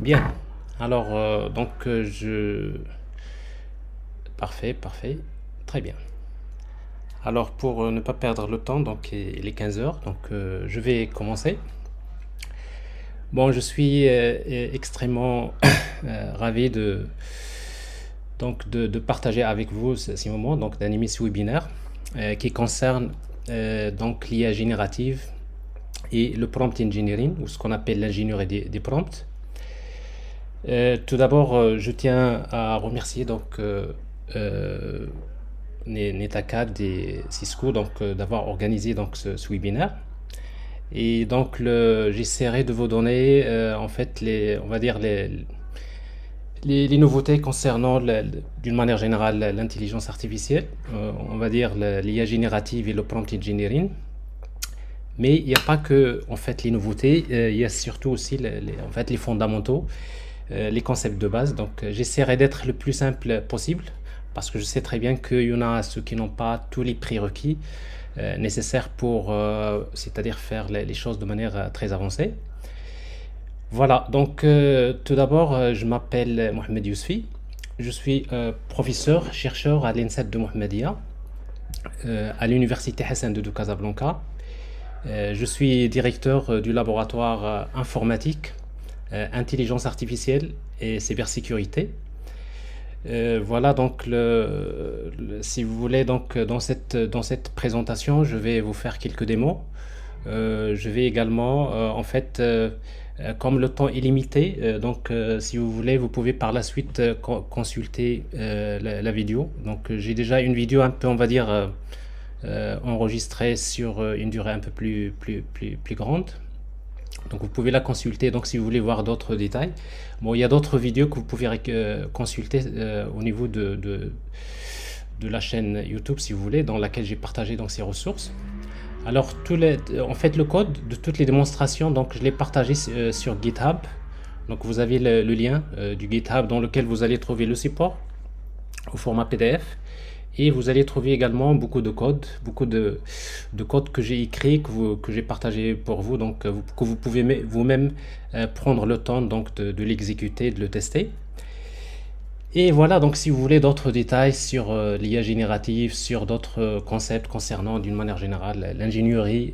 Bien. Alors, Parfait, parfait. Très bien. Alors, pour ne pas perdre le temps, il est 15 heures, je vais commencer. Bon, je suis extrêmement ravi de partager avec vous ces moments, d'animer ce webinaire qui concerne l'IA générative et le prompt engineering, ou ce qu'on appelle l'ingénierie des prompts. Tout d'abord, je tiens à remercier Netacad et Cisco d'avoir organisé ce webinaire. Et j'essaierai de vous donner en fait on va dire les nouveautés concernant d'une manière générale l'intelligence artificielle, on va dire l'IA générative et le prompt engineering. Mais il n'y a pas que en fait les nouveautés, il y a surtout aussi en fait les fondamentaux, les concepts de base. J'essaierai d'être le plus simple possible parce que je sais très bien qu'il y en a ceux qui n'ont pas tous les prérequis nécessaires pour, c'est-à-dire faire les choses de manière très avancée. Voilà, tout d'abord, je m'appelle Mohamed Yousfi. Je suis professeur, chercheur à l'INSEP de Mohammedia, à l'Université Hassan II de Casablanca. Je suis directeur du laboratoire informatique, intelligence artificielle et cybersécurité. Voilà, si vous voulez, dans cette présentation, je vais vous faire quelques démos. Je vais également, comme le temps est limité, si vous voulez, vous pouvez par la suite consulter la vidéo. J'ai déjà une vidéo un peu, on va dire, enregistrée sur une durée un peu plus grande. Donc vous pouvez la consulter si vous voulez voir d'autres détails. Bon, il y a d'autres vidéos que vous pouvez consulter au niveau de la chaîne YouTube si vous voulez, dans laquelle j'ai partagé ces ressources. Alors en fait le code de toutes les démonstrations, je l'ai partagé sur GitHub. Donc vous avez le lien du GitHub dans lequel vous allez trouver le support au format PDF. Et vous allez trouver également beaucoup de code que j'ai écrit, que j'ai partagé pour vous, que vous pouvez vous-même prendre le temps de l'exécuter, de le tester. Et voilà, si vous voulez d'autres détails sur l'IA générative, sur d'autres concepts concernant d'une manière générale l'ingénierie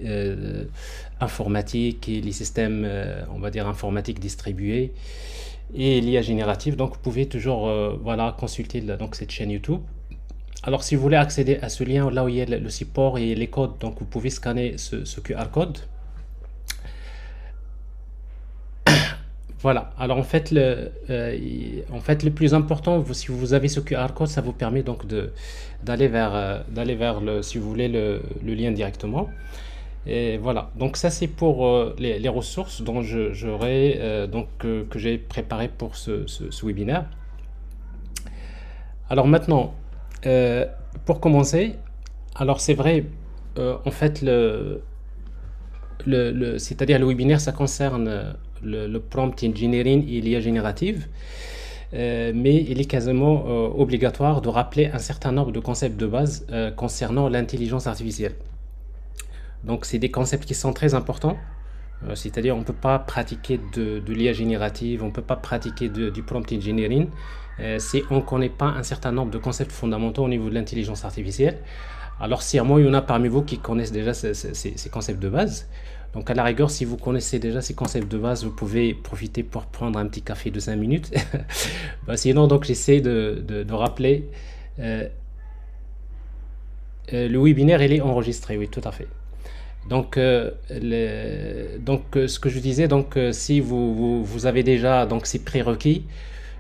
informatique et les systèmes, on va dire, informatiques distribués et l'IA générative, vous pouvez toujours consulter cette chaîne YouTube. Alors, si vous voulez accéder à ce lien, là où il y a le support et les codes, vous pouvez scanner ce QR code. Voilà. Alors, en fait, le plus important, si vous avez ce QR code, ça vous permet d'aller vers, si vous voulez, le lien directement. Et voilà. Donc, ça, c'est pour les ressources dont que j'ai préparé pour ce webinaire. Alors, maintenant, pour commencer, alors c'est vrai, en fait, c'est-à-dire le webinaire, ça concerne le prompt engineering et l'IA générative, mais il est quasiment obligatoire de rappeler un certain nombre de concepts de base concernant l'intelligence artificielle. Donc c'est des concepts qui sont très importants, c'est-à-dire on ne peut pas pratiquer de l'IA générative, on ne peut pas pratiquer du prompt engineering si on ne connaît pas un certain nombre de concepts fondamentaux au niveau de l'intelligence artificielle. Alors sûrement il y en a parmi vous qui connaissent déjà ces concepts de base. Donc à la rigueur, si vous connaissez déjà ces concepts de base, vous pouvez profiter pour prendre un petit café de 5 minutes. Sinon, j'essaie de rappeler. Le webinaire, il est enregistré, oui, tout à fait. Ce que je disais, si vous avez déjà ces prérequis,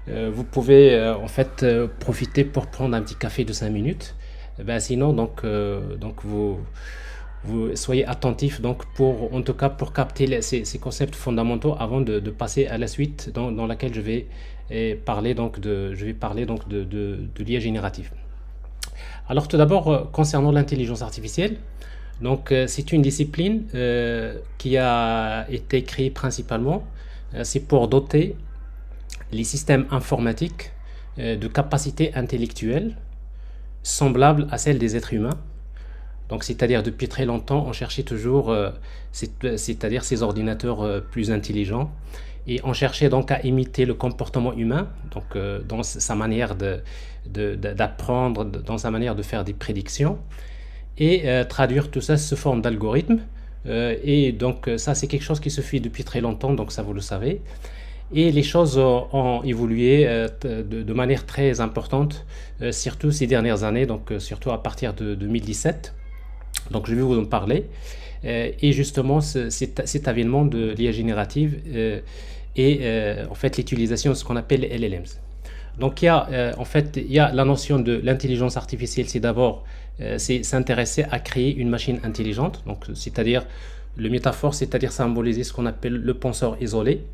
vous pouvez en fait profiter pour prendre un petit café de 5 minutes. Sinon, vous soyez attentif en tout cas pour capter ces concepts fondamentaux avant de passer à la suite dans laquelle je vais parler de l'IA générative. Alors tout d'abord, concernant l'intelligence artificielle, c'est une discipline qui a été créée principalement, c'est pour doter les systèmes informatiques de capacités intellectuelles semblables à celles des êtres humains. Donc, c'est-à-dire depuis très longtemps, on cherchait toujours, c'est-à-dire ces ordinateurs plus intelligents. Et on cherchait donc à imiter le comportement humain, donc dans sa manière d'apprendre, dans sa manière de faire des prédictions, et traduire tout ça sous forme d'algorithmes. Et donc ça, c'est quelque chose qui se fait depuis très longtemps, donc ça, vous le savez. Et les choses ont évolué de manière très importante, surtout ces dernières années, donc surtout à partir de 2017. Donc je vais vous en parler. Et justement, cet avènement de l'IA générative et en fait l'utilisation de ce qu'on appelle les LLMs. Donc en fait, il y a la notion de l'intelligence artificielle, c'est d'abord c'est s'intéresser à créer une machine intelligente, donc c'est-à-dire le métaphore, c'est-à-dire symboliser ce qu'on appelle le penseur isolé.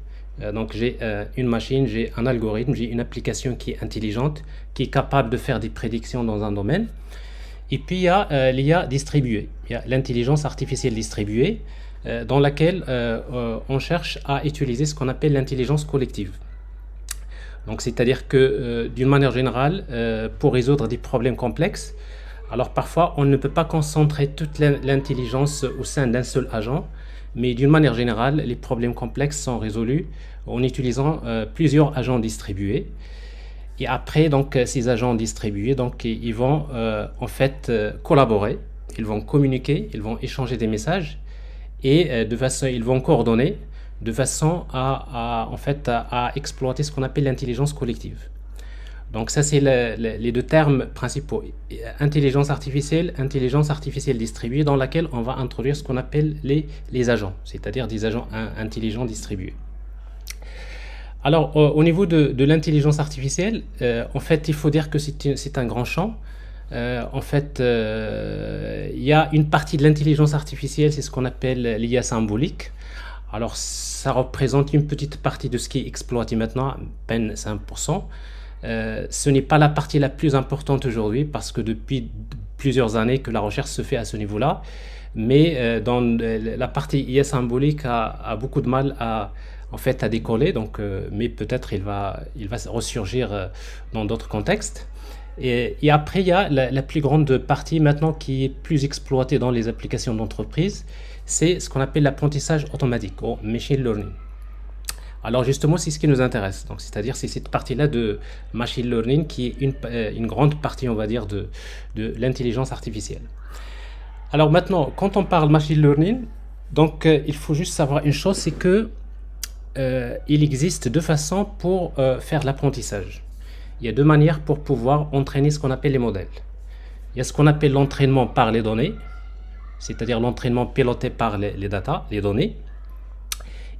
Donc j'ai une machine, j'ai un algorithme, j'ai une application qui est intelligente, qui est capable de faire des prédictions dans un domaine. Et puis il y a l'IA distribuée, il y a l'intelligence artificielle distribuée, dans laquelle on cherche à utiliser ce qu'on appelle l'intelligence collective. Donc c'est-à-dire que d'une manière générale, pour résoudre des problèmes complexes, alors parfois on ne peut pas concentrer toute l'intelligence au sein d'un seul agent, mais d'une manière générale, les problèmes complexes sont résolus en utilisant plusieurs agents distribués. Et après, donc, ces agents distribués, donc, ils vont en fait collaborer, ils vont communiquer, ils vont échanger des messages et de façon, ils vont coordonner de façon en fait, à exploiter ce qu'on appelle l'intelligence collective. Donc ça, c'est les deux termes principaux. Intelligence artificielle distribuée, dans laquelle on va introduire ce qu'on appelle les agents, c'est-à-dire des agents intelligents distribués. Alors, au niveau de l'intelligence artificielle, en fait, il faut dire que c'est un grand champ. En fait, il y a une partie de l'intelligence artificielle, c'est ce qu'on appelle l'IA symbolique. Alors, ça représente une petite partie de ce qui est exploité maintenant, à peine 5%. Ce n'est pas la partie la plus importante aujourd'hui parce que depuis plusieurs années que la recherche se fait à ce niveau-là. Mais dans la partie IA symbolique a beaucoup de mal en fait, à décoller. Donc, mais peut-être il va ressurgir dans d'autres contextes. Et après, il y a la plus grande partie maintenant qui est plus exploitée dans les applications d'entreprise. C'est ce qu'on appelle l'apprentissage automatique ou machine learning. Alors justement, c'est ce qui nous intéresse. Donc, c'est-à-dire c'est cette partie-là de machine learning qui est une grande partie, on va dire, de l'intelligence artificielle. Alors maintenant, quand on parle machine learning, donc il faut juste savoir une chose, c'est que il existe deux façons pour faire l'apprentissage. Il y a deux manières pour pouvoir entraîner ce qu'on appelle les modèles. Il y a ce qu'on appelle l'entraînement par les données, c'est-à-dire l'entraînement piloté par les data, les données.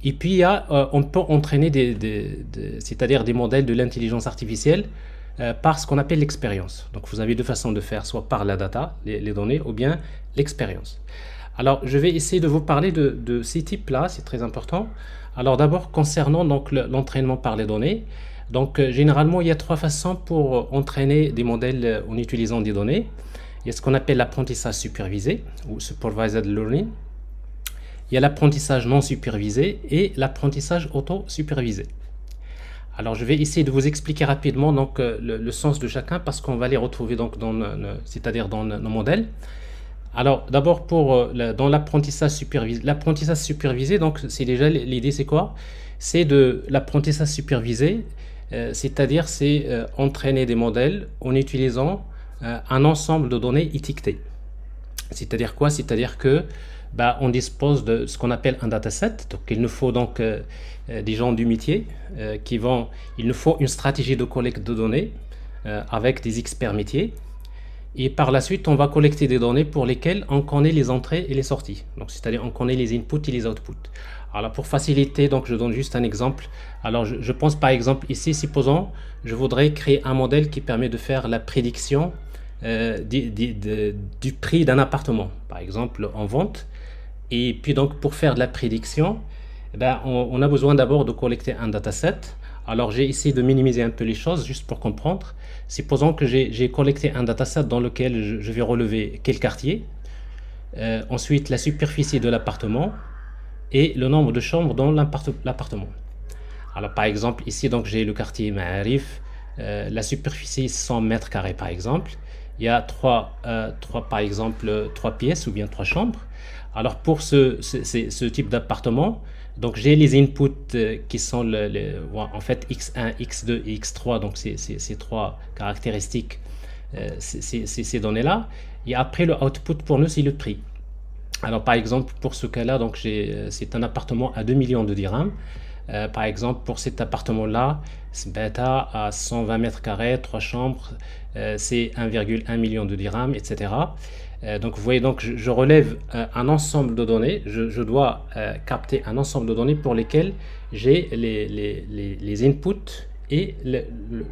Et puis, on peut entraîner c'est-à-dire des modèles de l'intelligence artificielle par ce qu'on appelle l'expérience. Donc, vous avez deux façons de faire, soit par la data, les données, ou bien l'expérience. Alors, je vais essayer de vous parler de ces types-là, c'est très important. Alors, d'abord, concernant donc l'entraînement par les données. Donc, généralement, il y a trois façons pour entraîner des modèles en utilisant des données. Il y a ce qu'on appelle l'apprentissage supervisé, ou supervised learning. Il y a l'apprentissage non supervisé et l'apprentissage auto-supervisé. Alors, je vais essayer de vous expliquer rapidement donc, le sens de chacun parce qu'on va les retrouver donc, c'est-à-dire dans nos modèles. Alors, d'abord, dans l'apprentissage supervisé, donc c'est déjà l'idée, c'est quoi? C'est de l'apprentissage supervisé, c'est-à-dire c'est entraîner des modèles en utilisant un ensemble de données étiquetées. C'est-à-dire quoi? C'est-à-dire que on dispose de ce qu'on appelle un dataset. Donc, il nous faut donc des gens du métier il nous faut une stratégie de collecte de données avec des experts métiers. Et par la suite, on va collecter des données pour lesquelles on connaît les entrées et les sorties. Donc, c'est-à-dire on connaît les inputs et les outputs. Alors, pour faciliter, donc, je donne juste un exemple. Alors, je pense par exemple ici, supposons, je voudrais créer un modèle qui permet de faire la prédiction du prix d'un appartement, par exemple, en vente. Et puis donc pour faire de la prédiction, on a besoin d'abord de collecter un dataset. Alors j'ai essayé de minimiser un peu les choses juste pour comprendre. Supposons que j'ai collecté un dataset dans lequel je vais relever quel quartier, ensuite la superficie de l'appartement et le nombre de chambres dans l'appartement. Alors par exemple ici donc j'ai le quartier Ma'arif, la superficie 100 mètres carrés par exemple. il y a par exemple, trois pièces ou bien trois chambres. Alors pour ce type d'appartement, donc j'ai les inputs qui sont en fait X1, X2 et X3, donc c'est ces trois caractéristiques, ces données-là. Et après le output pour nous, c'est le prix. Alors par exemple pour ce cas-là, donc c'est un appartement à 2 millions de dirhams. Par exemple pour cet appartement-là, c'est bêta à 120 mètres carrés, 3 chambres, c'est 1,1 million de dirhams, etc. Donc vous voyez, donc je relève un ensemble de données, je dois capter un ensemble de données pour lesquelles j'ai les inputs et le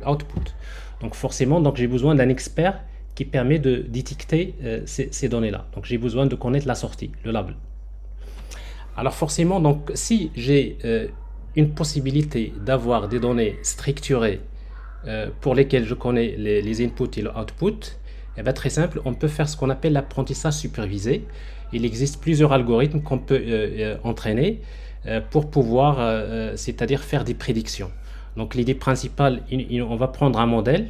output. Donc forcément, donc j'ai besoin d'un expert qui permet de détecter ces données-là. Donc j'ai besoin de connaître la sortie, le label. Alors forcément, donc si j'ai une possibilité d'avoir des données structurées pour lesquelles je connais les inputs et le output, eh bien, très simple, on peut faire ce qu'on appelle l'apprentissage supervisé. Il existe plusieurs algorithmes qu'on peut entraîner pour pouvoir, c'est-à-dire faire des prédictions. Donc l'idée principale, on va prendre un modèle.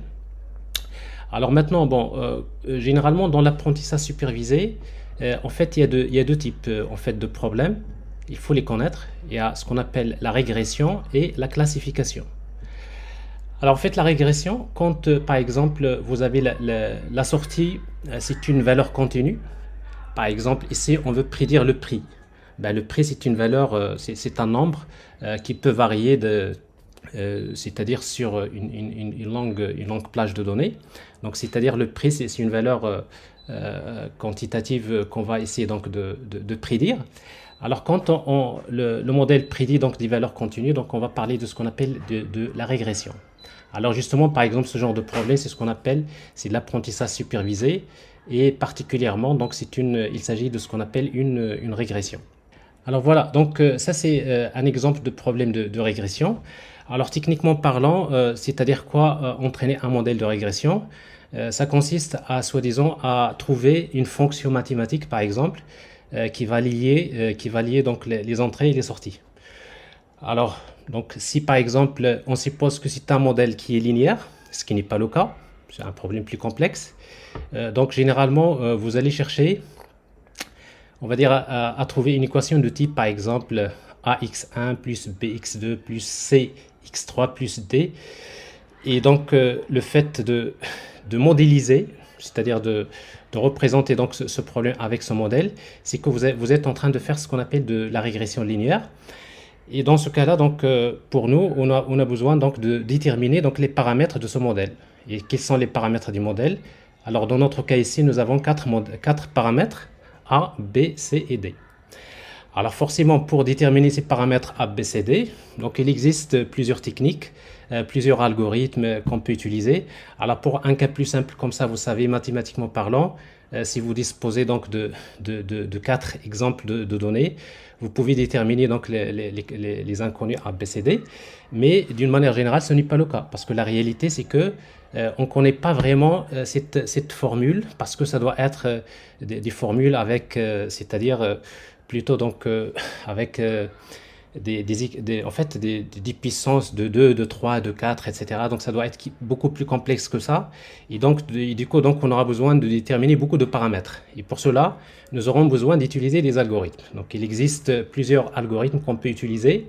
Alors maintenant, bon, généralement dans l'apprentissage supervisé, en fait, il y a deux types en fait, de problèmes. Il faut les connaître. Il y a ce qu'on appelle la régression et la classification. Alors en fait, la régression, quand par exemple vous avez la sortie, c'est une valeur continue. Par exemple, ici, on veut prédire le prix. Ben, le prix, c'est une valeur, c'est un nombre qui peut varier c'est-à-dire sur une longue plage de données. Donc, c'est-à-dire le prix, c'est une valeur quantitative qu'on va essayer donc de prédire. Alors, quand le modèle prédit donc des valeurs continues, donc on va parler de ce qu'on appelle de la régression. Alors justement, par exemple, ce genre de problème, c'est ce qu'on appelle, c'est de l'apprentissage supervisé, et particulièrement, donc il s'agit de ce qu'on appelle une régression. Alors voilà, donc ça c'est un exemple de problème de régression. Alors techniquement parlant, c'est-à-dire quoi entraîner un modèle de régression? Ça consiste à, soi-disant, à trouver une fonction mathématique, par exemple, qui va lier donc les entrées et les sorties. Alors, donc, si par exemple, on suppose que c'est un modèle qui est linéaire, ce qui n'est pas le cas, c'est un problème plus complexe, donc généralement, vous allez chercher, on va dire, à trouver une équation de type, par exemple, ax1 plus bx2 plus cx3 plus d. Et donc, le fait de modéliser, c'est-à-dire de représenter donc ce problème avec ce modèle, c'est que vous êtes en train de faire ce qu'on appelle de la régression linéaire. Et dans ce cas-là, donc, pour nous, on a besoin donc, de déterminer donc, les paramètres de ce modèle. Et quels sont les paramètres du modèle? Alors, dans notre cas ici, nous avons quatre paramètres, A, B, C et D. Alors, forcément, pour déterminer ces paramètres A, B, C, D, donc, il existe plusieurs techniques, plusieurs algorithmes qu'on peut utiliser. Alors, pour un cas plus simple comme ça, vous savez, mathématiquement parlant, si vous disposez donc de quatre exemples de données, vous pouvez déterminer donc les inconnus A, B, C, D, mais d'une manière générale, ce n'est pas le cas, parce que la réalité, c'est que on ne connaît pas vraiment cette formule, parce que ça doit être des formules avec, c'est-à-dire plutôt donc avec en fait, des puissances de 2, de 3, de 4, etc. Donc ça doit être beaucoup plus complexe que ça. Et donc, du coup, donc, on aura besoin de déterminer beaucoup de paramètres. Et pour cela, nous aurons besoin d'utiliser des algorithmes. Donc il existe plusieurs algorithmes qu'on peut utiliser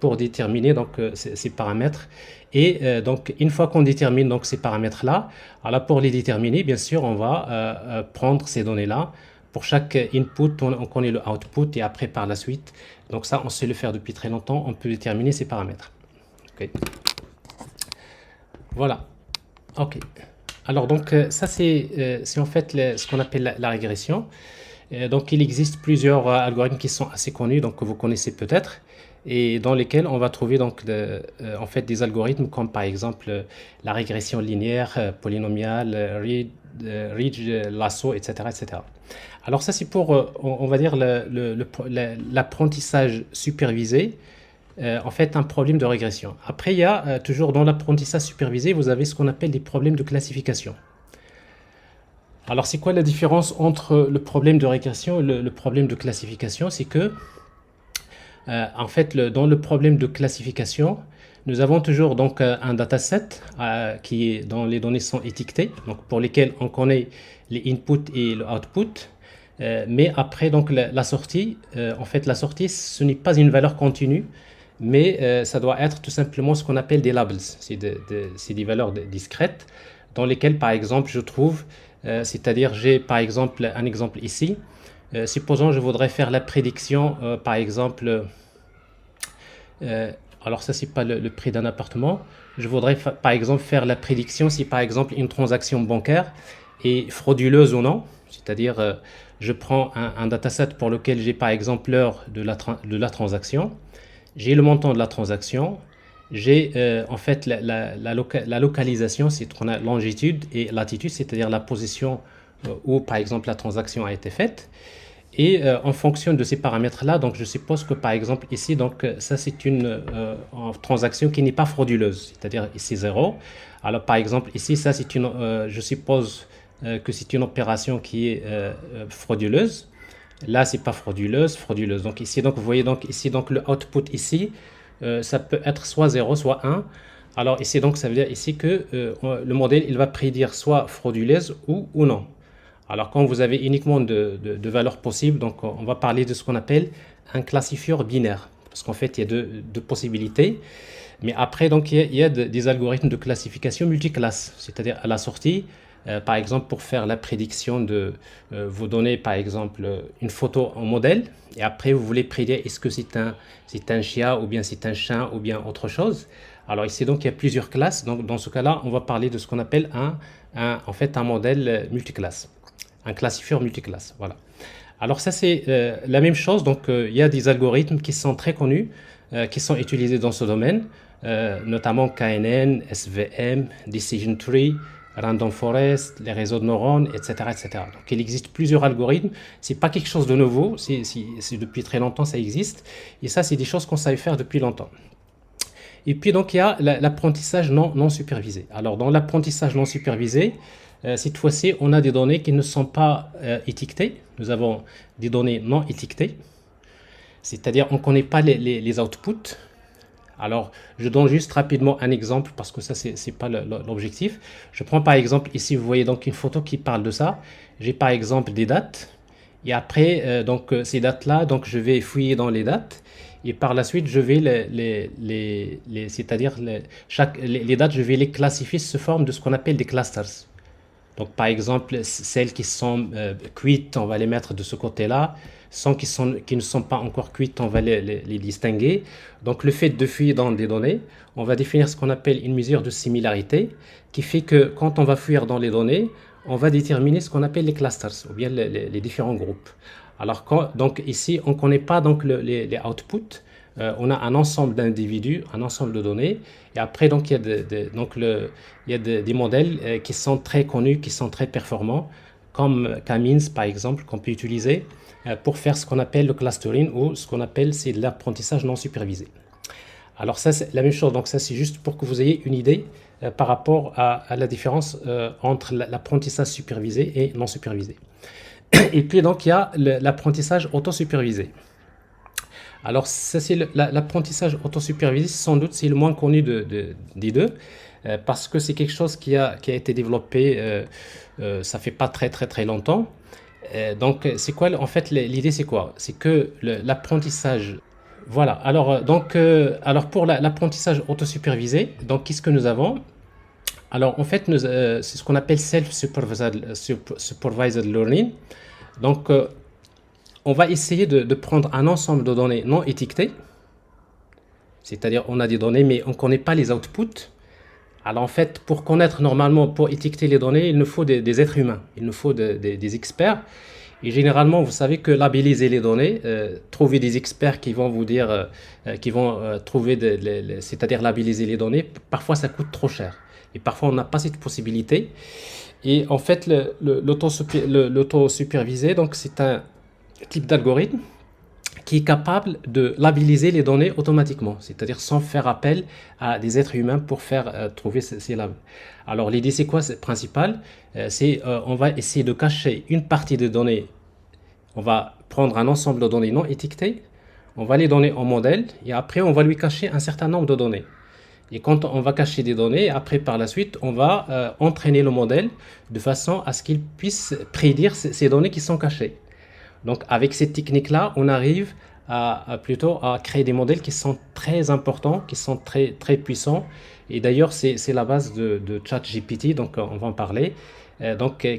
pour déterminer donc, ces paramètres. Et donc, une fois qu'on détermine donc, ces paramètres-là, alors pour les déterminer, bien sûr, on va prendre ces données-là. Pour chaque input, on connaît le output et après par la suite, donc ça on sait le faire depuis très longtemps, on peut déterminer ces paramètres. Okay. Voilà. Ok. Alors donc ça c'est en fait ce qu'on appelle la régression. Donc il existe plusieurs algorithmes qui sont assez connus, donc que vous connaissez peut-être, et dans lesquels on va trouver donc en fait des algorithmes comme par exemple la régression linéaire, polynomiale, Ridge, lasso, etc., etc. Alors ça c'est pour, on va dire, l'apprentissage supervisé, en fait un problème de régression. Après il y a toujours dans l'apprentissage supervisé, vous avez ce qu'on appelle des problèmes de classification. Alors c'est quoi la différence entre le problème de régression et le problème de classification? C'est que en fait dans le problème de classification, Nous avons toujours donc un dataset dont les données sont étiquetées, donc pour lesquelles on connaît les inputs et le output. Mais après donc la sortie, en fait la sortie ce n'est pas une valeur continue, mais ça doit être tout simplement ce qu'on appelle des labels. C'est des valeurs discrètes dans lesquelles par exemple je trouve, c'est-à-dire j'ai par exemple un exemple ici. Supposons je voudrais faire la prédiction par exemple. Euh, alors ça, c'est pas le prix d'un appartement. Je voudrais par exemple faire la prédiction si par exemple une transaction bancaire est frauduleuse ou non. C'est-à-dire, je prends un dataset pour lequel j'ai par exemple l'heure de la transaction, j'ai le montant de la transaction, j'ai en fait la localisation, c'est qu'on a longitude et latitude, c'est-à-dire la position où par exemple la transaction a été faite. Et en fonction de ces paramètres-là, donc je suppose que par exemple ici, donc ça c'est une transaction qui n'est pas frauduleuse, c'est-à-dire ici 0. Alors par exemple ici, ça c'est une, je suppose que c'est une opération qui est frauduleuse. Là c'est pas frauduleuse. Donc ici, donc vous voyez donc ici donc le output ici, ça peut être soit 0, soit 1. Alors ici donc ça veut dire ici que le modèle il va prédire soit frauduleuse ou non. Alors, quand vous avez uniquement de valeurs possibles, donc on va parler de ce qu'on appelle un classifieur binaire. Parce qu'en fait, il y a deux possibilités. Mais après, donc, il y a des algorithmes de classification multiclasse. C'est-à-dire à la sortie, par exemple, pour faire la prédiction vous donnez par exemple une photo en modèle. Et après, vous voulez prédire est-ce que c'est un chien ou bien c'est un chien ou bien autre chose. Alors ici, donc, il y a plusieurs classes. Donc, dans ce cas-là, on va parler de ce qu'on appelle en fait, un modèle multiclasse. Un classifieur multiclasse, voilà. Alors ça c'est la même chose, donc il y a des algorithmes qui sont très connus, qui sont utilisés dans ce domaine, notamment KNN, SVM, Decision Tree, Random Forest, les réseaux de neurones, etc., etc. Donc il existe plusieurs algorithmes, c'est pas quelque chose de nouveau, c'est depuis très longtemps ça existe, et ça c'est des choses qu'on savait faire depuis longtemps. Et puis donc il y a l'apprentissage non supervisé. Alors dans l'apprentissage non supervisé, cette fois-ci, on a des données qui ne sont pas étiquetées. Nous avons des données non étiquetées, c'est-à-dire on ne connaît pas les outputs. Alors, je donne juste rapidement un exemple parce que ça, c'est pas l'objectif. Je prends par exemple ici, vous voyez donc une photo qui parle de ça. J'ai par exemple des dates et après, donc ces dates-là, donc je vais fouiller dans les dates. Et par la suite, je vais c'est-à-dire les dates, je vais les classifier sous forme de ce qu'on appelle des clusters. Donc, par exemple, celles qui sont cuites, on va les mettre de ce côté-là. Celles qui ne sont pas encore cuites, on va les distinguer. Donc, le fait de fouiller dans des données, on va définir ce qu'on appelle une mesure de similarité, qui fait que quand on va fouiller dans les données, on va déterminer ce qu'on appelle les clusters, ou bien les différents groupes. Alors, donc ici, on ne connaît pas donc les outputs. On a un ensemble d'individus, un ensemble de données. Et après, donc, il y a des modèles qui sont très connus, qui sont très performants, comme K-means, par exemple, qu'on peut utiliser pour faire ce qu'on appelle le clustering ou ce qu'on appelle c'est de l'apprentissage non supervisé. Alors ça, c'est la même chose. Donc ça, c'est juste pour que vous ayez une idée par rapport à la différence entre l'apprentissage supervisé et non supervisé. Et puis, donc, il y a l'apprentissage auto-supervisé. Alors, ça, c'est l'apprentissage autosupervisé, sans doute, c'est le moins connu des deux, parce que c'est quelque chose qui a été développé, ça fait pas très, très, très longtemps. Donc, c'est quoi, en fait, l'idée, c'est quoi? C'est que l'apprentissage, voilà. Alors pour l'apprentissage autosupervisé, donc, qu'est-ce que nous avons? Alors, en fait, c'est ce qu'on appelle self-supervised learning. Donc, on va essayer de prendre un ensemble de données non étiquetées, c'est-à-dire on a des données mais on ne connaît pas les outputs. Alors en fait, pour connaître normalement, pour étiqueter les données, il nous faut des êtres humains, il nous faut des experts. Et généralement, vous savez que labelliser les données, trouver des experts qui vont vous dire, qui vont trouver, c'est-à-dire labelliser les données, parfois ça coûte trop cher. Et parfois on n'a pas cette possibilité. Et en fait, l'auto-supervisé, donc c'est un type d'algorithme qui est capable de labelliser les données automatiquement, c'est-à-dire sans faire appel à des êtres humains pour faire trouver ces labels. Alors l'idée c'est quoi? C'est principal, on va essayer de cacher une partie des données, on va prendre un ensemble de données non étiquetées, on va les donner en modèle et après on va lui cacher un certain nombre de données. Et quand on va cacher des données, après par la suite, on va entraîner le modèle de façon à ce qu'il puisse prédire ces données qui sont cachées. Donc avec cette technique-là, on arrive plutôt à créer des modèles qui sont très importants, qui sont très, très puissants. Et d'ailleurs, c'est la base de ChatGPT, donc on va en parler,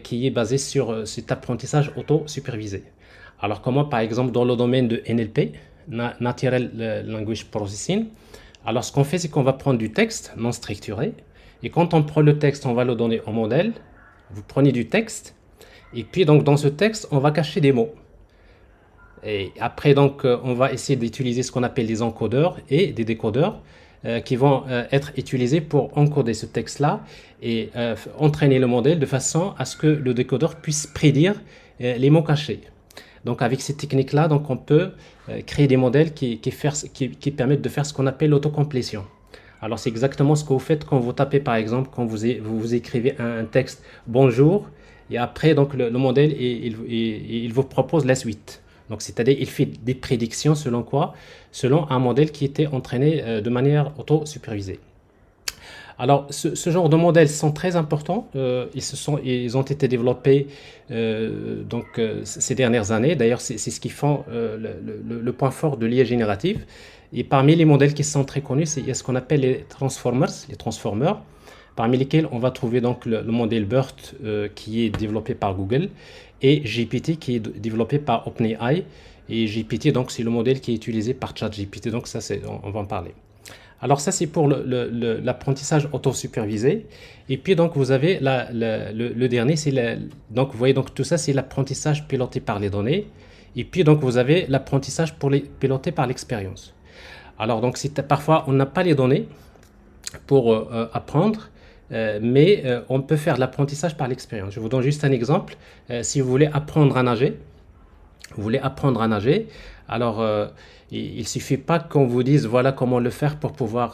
qui est basé sur cet apprentissage auto-supervisé. Alors comment, par exemple, dans le domaine de NLP, Natural Language Processing, alors ce qu'on fait, c'est qu'on va prendre du texte non structuré, et quand on prend le texte, on va le donner au modèle. Vous prenez du texte, et puis donc dans ce texte, on va cacher des mots. Et après, donc, on va essayer d'utiliser ce qu'on appelle des encodeurs et des décodeurs qui vont être utilisés pour encoder ce texte-là et entraîner le modèle de façon à ce que le décodeur puisse prédire les mots cachés. Donc, avec ces techniques-là, donc, on peut créer des modèles qui permettent de faire ce qu'on appelle l'autocomplétion. Alors, c'est exactement ce que vous faites quand vous tapez, par exemple, quand vous écrivez un texte « Bonjour », et après, donc, le modèle, il vous propose la suite. Donc, c'est-à-dire, il fait des prédictions selon quoi? Selon un modèle qui était entraîné de manière auto-supervisée. Alors, ce genre de modèles sont très importants. Ils ont été développés ces dernières années. D'ailleurs, c'est ce qui fait le point fort de l'IA générative. Et parmi les modèles qui sont très connus, il y a ce qu'on appelle les transformers, parmi lesquels on va trouver donc le modèle BERT qui est développé par Google et GPT qui est développé par OpenAI. Et GPT, donc, c'est le modèle qui est utilisé par ChatGPT. Donc, ça, on va en parler. Alors, ça, c'est pour l'apprentissage auto-supervisé. Et puis, donc, vous avez le dernier, donc, vous voyez, donc, tout ça, c'est l'apprentissage piloté par les données. Et puis, donc, vous avez l'apprentissage piloté par l'expérience. Alors, donc, parfois, on n'a pas les données pour apprendre. Mais on peut faire l'apprentissage par l'expérience. Je vous donne juste un exemple. Si vous voulez apprendre à nager, alors il ne suffit pas qu'on vous dise voilà comment le faire pour pouvoir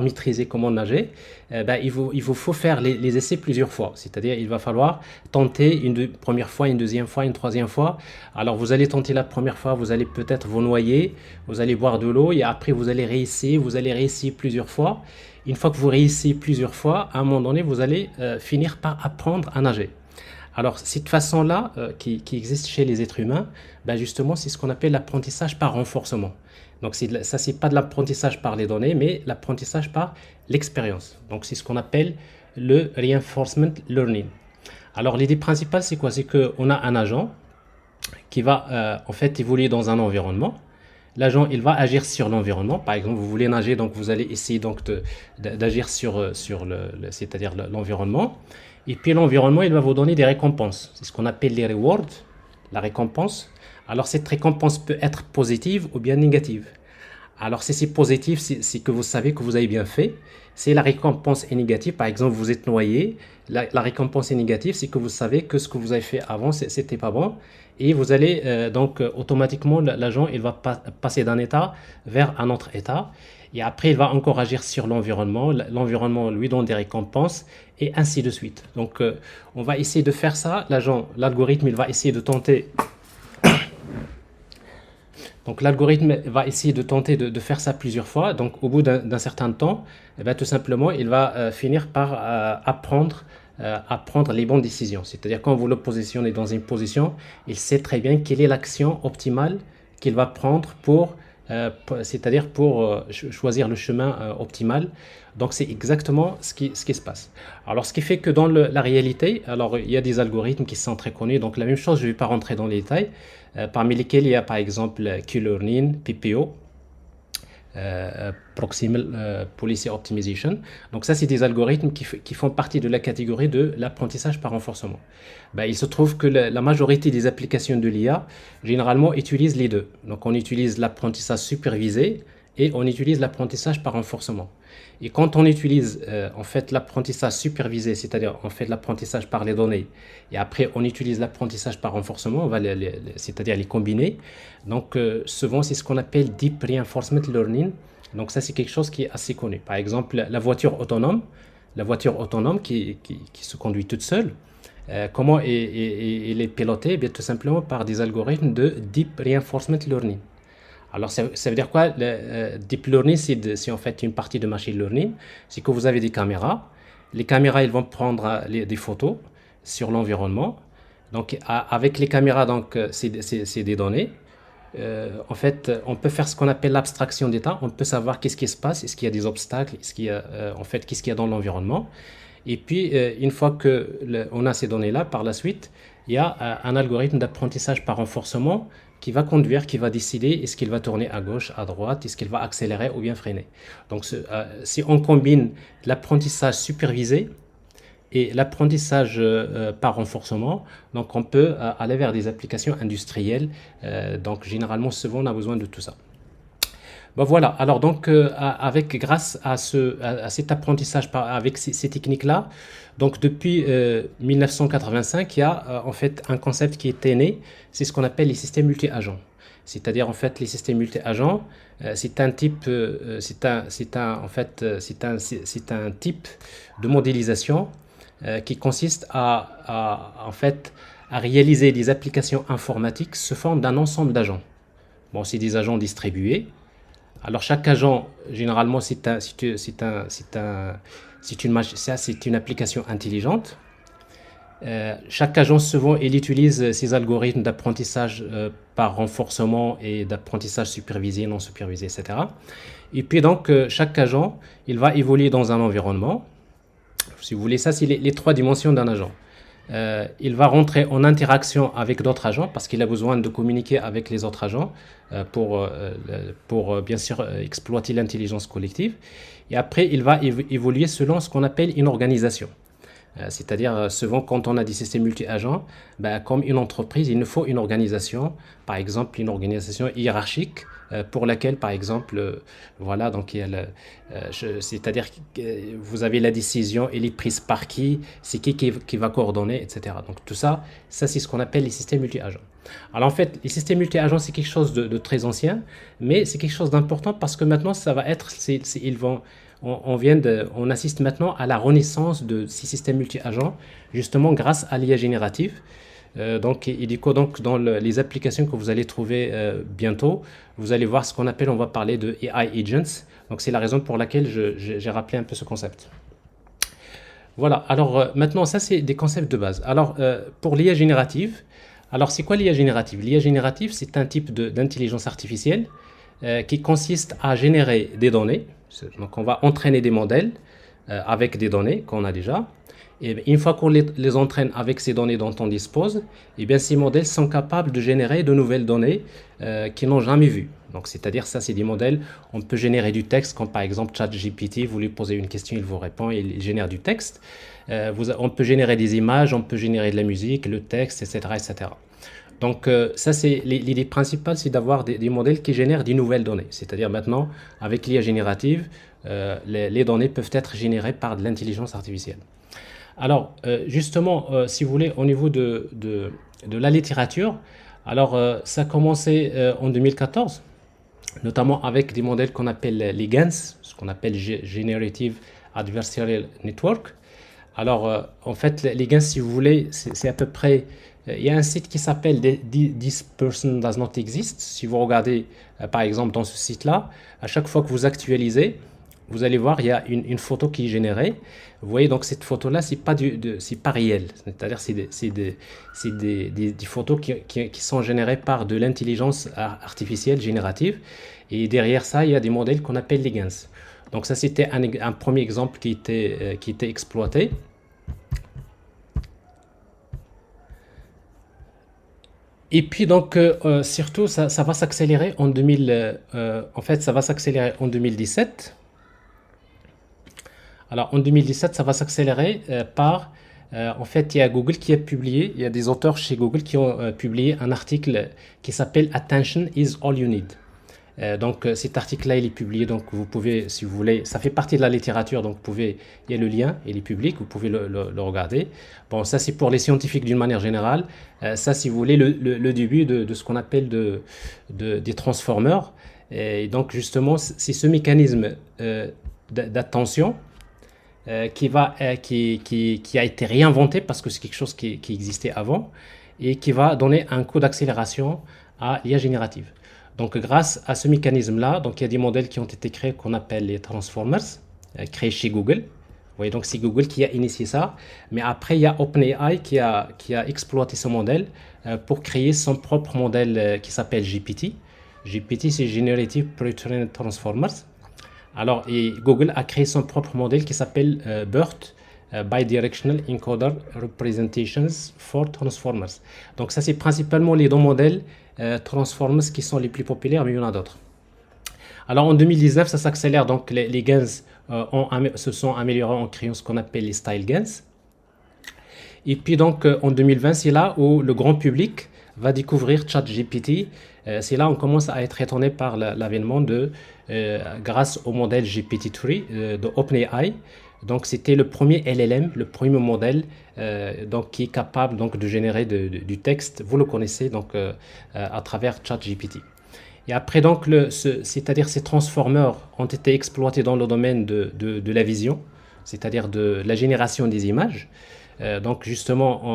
maîtriser comment nager. Il vous faut faire les essais plusieurs fois. C'est-à-dire il va falloir tenter une première fois, une deuxième fois, une troisième fois. Alors vous allez tenter la première fois, vous allez peut-être vous noyer, vous allez boire de l'eau et après vous allez réessayer plusieurs fois. Une fois que vous réussissez plusieurs fois, à un moment donné, vous allez finir par apprendre à nager. Alors, cette façon-là, qui existe chez les êtres humains, justement, c'est ce qu'on appelle l'apprentissage par renforcement. Donc, ça, c'est pas de l'apprentissage par les données, mais l'apprentissage par l'expérience. Donc, c'est ce qu'on appelle le reinforcement learning. Alors, l'idée principale, c'est quoi? C'est qu'on a un agent qui va, en fait, évoluer dans un environnement. L'agent, il va agir sur l'environnement. Par exemple, vous voulez nager, donc vous allez essayer donc d'agir sur c'est-à-dire l'environnement. Et puis l'environnement, il va vous donner des récompenses. C'est ce qu'on appelle les rewards, la récompense. Alors cette récompense peut être positive ou bien négative. Alors si c'est positif, c'est que vous savez que vous avez bien fait. Si la récompense est négative, par exemple, vous êtes noyé, la récompense est négative, c'est que vous savez que ce que vous avez fait avant, c'était pas bon. Et vous allez automatiquement, l'agent, il va passer d'un état vers un autre état. Et après, il va encore agir sur l'environnement. L'environnement lui donne des récompenses et ainsi de suite. Donc, on va essayer de faire ça. L'algorithme, il va essayer de tenter. Donc, l'algorithme va essayer de tenter de faire ça plusieurs fois. Donc, au bout d'un certain temps, tout simplement, il va finir par apprendre à prendre les bonnes décisions. C'est-à-dire quand vous le positionnez dans une position, il sait très bien quelle est l'action optimale qu'il va prendre c'est-à-dire pour choisir le chemin optimal. Donc c'est exactement ce qui se passe. Alors ce qui fait que dans la réalité, alors il y a des algorithmes qui sont très connus. Donc la même chose, je ne vais pas rentrer dans les détails, parmi lesquels il y a par exemple Q-Learning, PPO, Proximal Policy Optimization. Donc ça, c'est des algorithmes qui font partie de la catégorie de l'apprentissage par renforcement. Il se trouve que la majorité des applications de l'IA, généralement, utilisent les deux. Donc on utilise l'apprentissage supervisé et on utilise l'apprentissage par renforcement. Et quand on utilise en fait l'apprentissage supervisé, c'est-à-dire on fait l'apprentissage par les données, et après on utilise l'apprentissage par renforcement, c'est-à-dire les combiner. Donc souvent c'est ce qu'on appelle Deep Reinforcement Learning. Donc ça c'est quelque chose qui est assez connu. Par exemple la voiture autonome qui se conduit toute seule, comment elle est pilotée? Bien, tout simplement par des algorithmes de Deep Reinforcement Learning. Alors, ça veut dire quoi? Deep learning, c'est en fait une partie de machine learning. C'est que vous avez des caméras. Les caméras, ils vont prendre des photos sur l'environnement. Donc, avec les caméras, donc, c'est des données. En fait, on peut faire ce qu'on appelle l'abstraction d'état. On peut savoir qu'est-ce qui se passe, est-ce qu'il y a des obstacles, est-ce qu'il y a, en fait, qu'est-ce qu'il y a dans l'environnement. Et puis, une fois que on a ces données-là, par la suite, il y a un algorithme d'apprentissage par renforcement qui va conduire, qui va décider est-ce qu'il va tourner à gauche, à droite, est-ce qu'il va accélérer ou bien freiner. Donc, si on combine l'apprentissage supervisé et l'apprentissage par renforcement, donc on peut aller vers des applications industrielles. Donc, généralement, souvent, on a besoin de tout ça. Bon, voilà, alors donc grâce à cet apprentissage avec ces techniques-là, donc depuis 1985, il y a en fait un concept qui était né, c'est ce qu'on appelle les systèmes multi-agents. C'est-à-dire en fait les systèmes multi-agents, c'est un type, en fait, c'est un type de modélisation qui consiste en fait, à réaliser des applications informatiques sous forme d'un ensemble d'agents. Bon, c'est des agents distribués. Alors chaque agent, généralement, c'est une application intelligente. Chaque agent, souvent, il utilise ces algorithmes d'apprentissage par renforcement et d'apprentissage supervisé, non supervisé, etc. Et puis donc, chaque agent, il va évoluer dans un environnement. Si vous voulez, ça, c'est les trois dimensions d'un agent. Il va rentrer en interaction avec d'autres agents parce qu'il a besoin de communiquer avec les autres agents pour bien sûr exploiter l'intelligence collective. Et après, il va évoluer selon ce qu'on appelle une organisation. C'est-à-dire, souvent, quand on a des systèmes multi-agents, comme une entreprise, il nous faut une organisation, par exemple, une organisation hiérarchique pour laquelle, par exemple, voilà, donc c'est-à-dire que vous avez la décision, elle est prise par qui, c'est qui va coordonner, etc. Donc, tout ça, c'est ce qu'on appelle les systèmes multi-agents. Alors, en fait, les systèmes multi-agents, c'est quelque chose de très ancien, mais c'est quelque chose d'important parce que maintenant, ça va être, on assiste maintenant à la renaissance de ces systèmes multi-agents, justement grâce à l'IA générative. Donc, dans les applications que vous allez trouver bientôt, vous allez voir ce qu'on appelle, on va parler de AI agents. Donc, c'est la raison pour laquelle j'ai rappelé un peu ce concept. Voilà, alors maintenant, ça, c'est des concepts de base. Alors, pour l'IA générative, alors c'est quoi l'IA générative? L'IA générative, c'est un type d'intelligence artificielle qui consiste à générer des données. Donc, on va entraîner des modèles avec des données qu'on a déjà. Et une fois qu'on les entraîne avec ces données dont on dispose, eh bien, ces modèles sont capables de générer de nouvelles données qu'ils n'ont jamais vues. Donc, c'est-à-dire, ça, c'est des modèles, on peut générer du texte, comme par exemple ChatGPT, vous lui posez une question, il vous répond, il génère du texte. On peut générer des images, on peut générer de la musique, le texte, etc. etc. Donc, ça, c'est l'idée principale, c'est d'avoir des modèles qui génèrent des nouvelles données. C'est-à-dire maintenant, avec l'IA générative, les données peuvent être générées par de l'intelligence artificielle. Alors, justement, si vous voulez, au niveau de la littérature, alors ça a commencé en 2014, notamment avec des modèles qu'on appelle les GANs, ce qu'on appelle Generative Adversarial Network. Alors, en fait, les GANs, si vous voulez, c'est à peu près... Il y a un site qui s'appelle This Person Does Not Exist. Si vous regardez, par exemple, dans ce site-là, à chaque fois que vous actualisez, vous allez voir, il y a une photo qui est générée. Vous voyez, donc cette photo-là, c'est pas réel. C'est-à-dire, c'est des photos qui sont générées par de l'intelligence artificielle générative. Et derrière ça, il y a des modèles qu'on appelle les GANs. Donc ça, c'était un premier exemple qui était exploité. Et puis donc surtout ça va s'accélérer en 2000 en fait ça va s'accélérer en 2017. Alors en 2017 ça va s'accélérer en fait il y a Google qui a publié, il y a des auteurs chez Google qui ont publié un article qui s'appelle Attention is all you need. Donc cet article-là, il est publié, donc vous pouvez, si vous voulez, ça fait partie de la littérature, donc il y a le lien, il est public, vous pouvez le regarder. Bon, ça c'est pour les scientifiques d'une manière générale. Ça, si vous voulez, le début de ce qu'on appelle des transformers. Et donc justement, c'est ce mécanisme d'attention qui a été réinventé parce que c'est quelque chose qui existait avant et qui va donner un coup d'accélération à l'IA générative. Donc, grâce à ce mécanisme-là, donc il y a des modèles qui ont été créés qu'on appelle les transformers, créés chez Google. Vous voyez, donc c'est Google qui a initié ça. Mais après, il y a OpenAI qui a exploité ce modèle pour créer son propre modèle qui s'appelle GPT. GPT, c'est Generative Pre-trained Transformers. Alors, et Google a créé son propre modèle qui s'appelle BERT, Bidirectional Encoder Representations for Transformers. Donc, ça, c'est principalement les deux modèles Transformers qui sont les plus populaires, mais il y en a d'autres. Alors, en 2019, ça s'accélère. Donc, les gains se sont améliorés en créant ce qu'on appelle les style gains. Et puis, donc, en 2020, c'est là où le grand public va découvrir ChatGPT. C'est là où on commence à être étonné par l'avènement grâce au modèle GPT-3 de OpenAI. Donc, c'était le premier LLM, le premier modèle donc, qui est capable donc, de générer du texte. Vous le connaissez donc, à travers ChatGPT. Et après, donc, c'est-à-dire ces transformers ont été exploités dans le domaine de la vision, c'est-à-dire de la génération des images. Donc justement,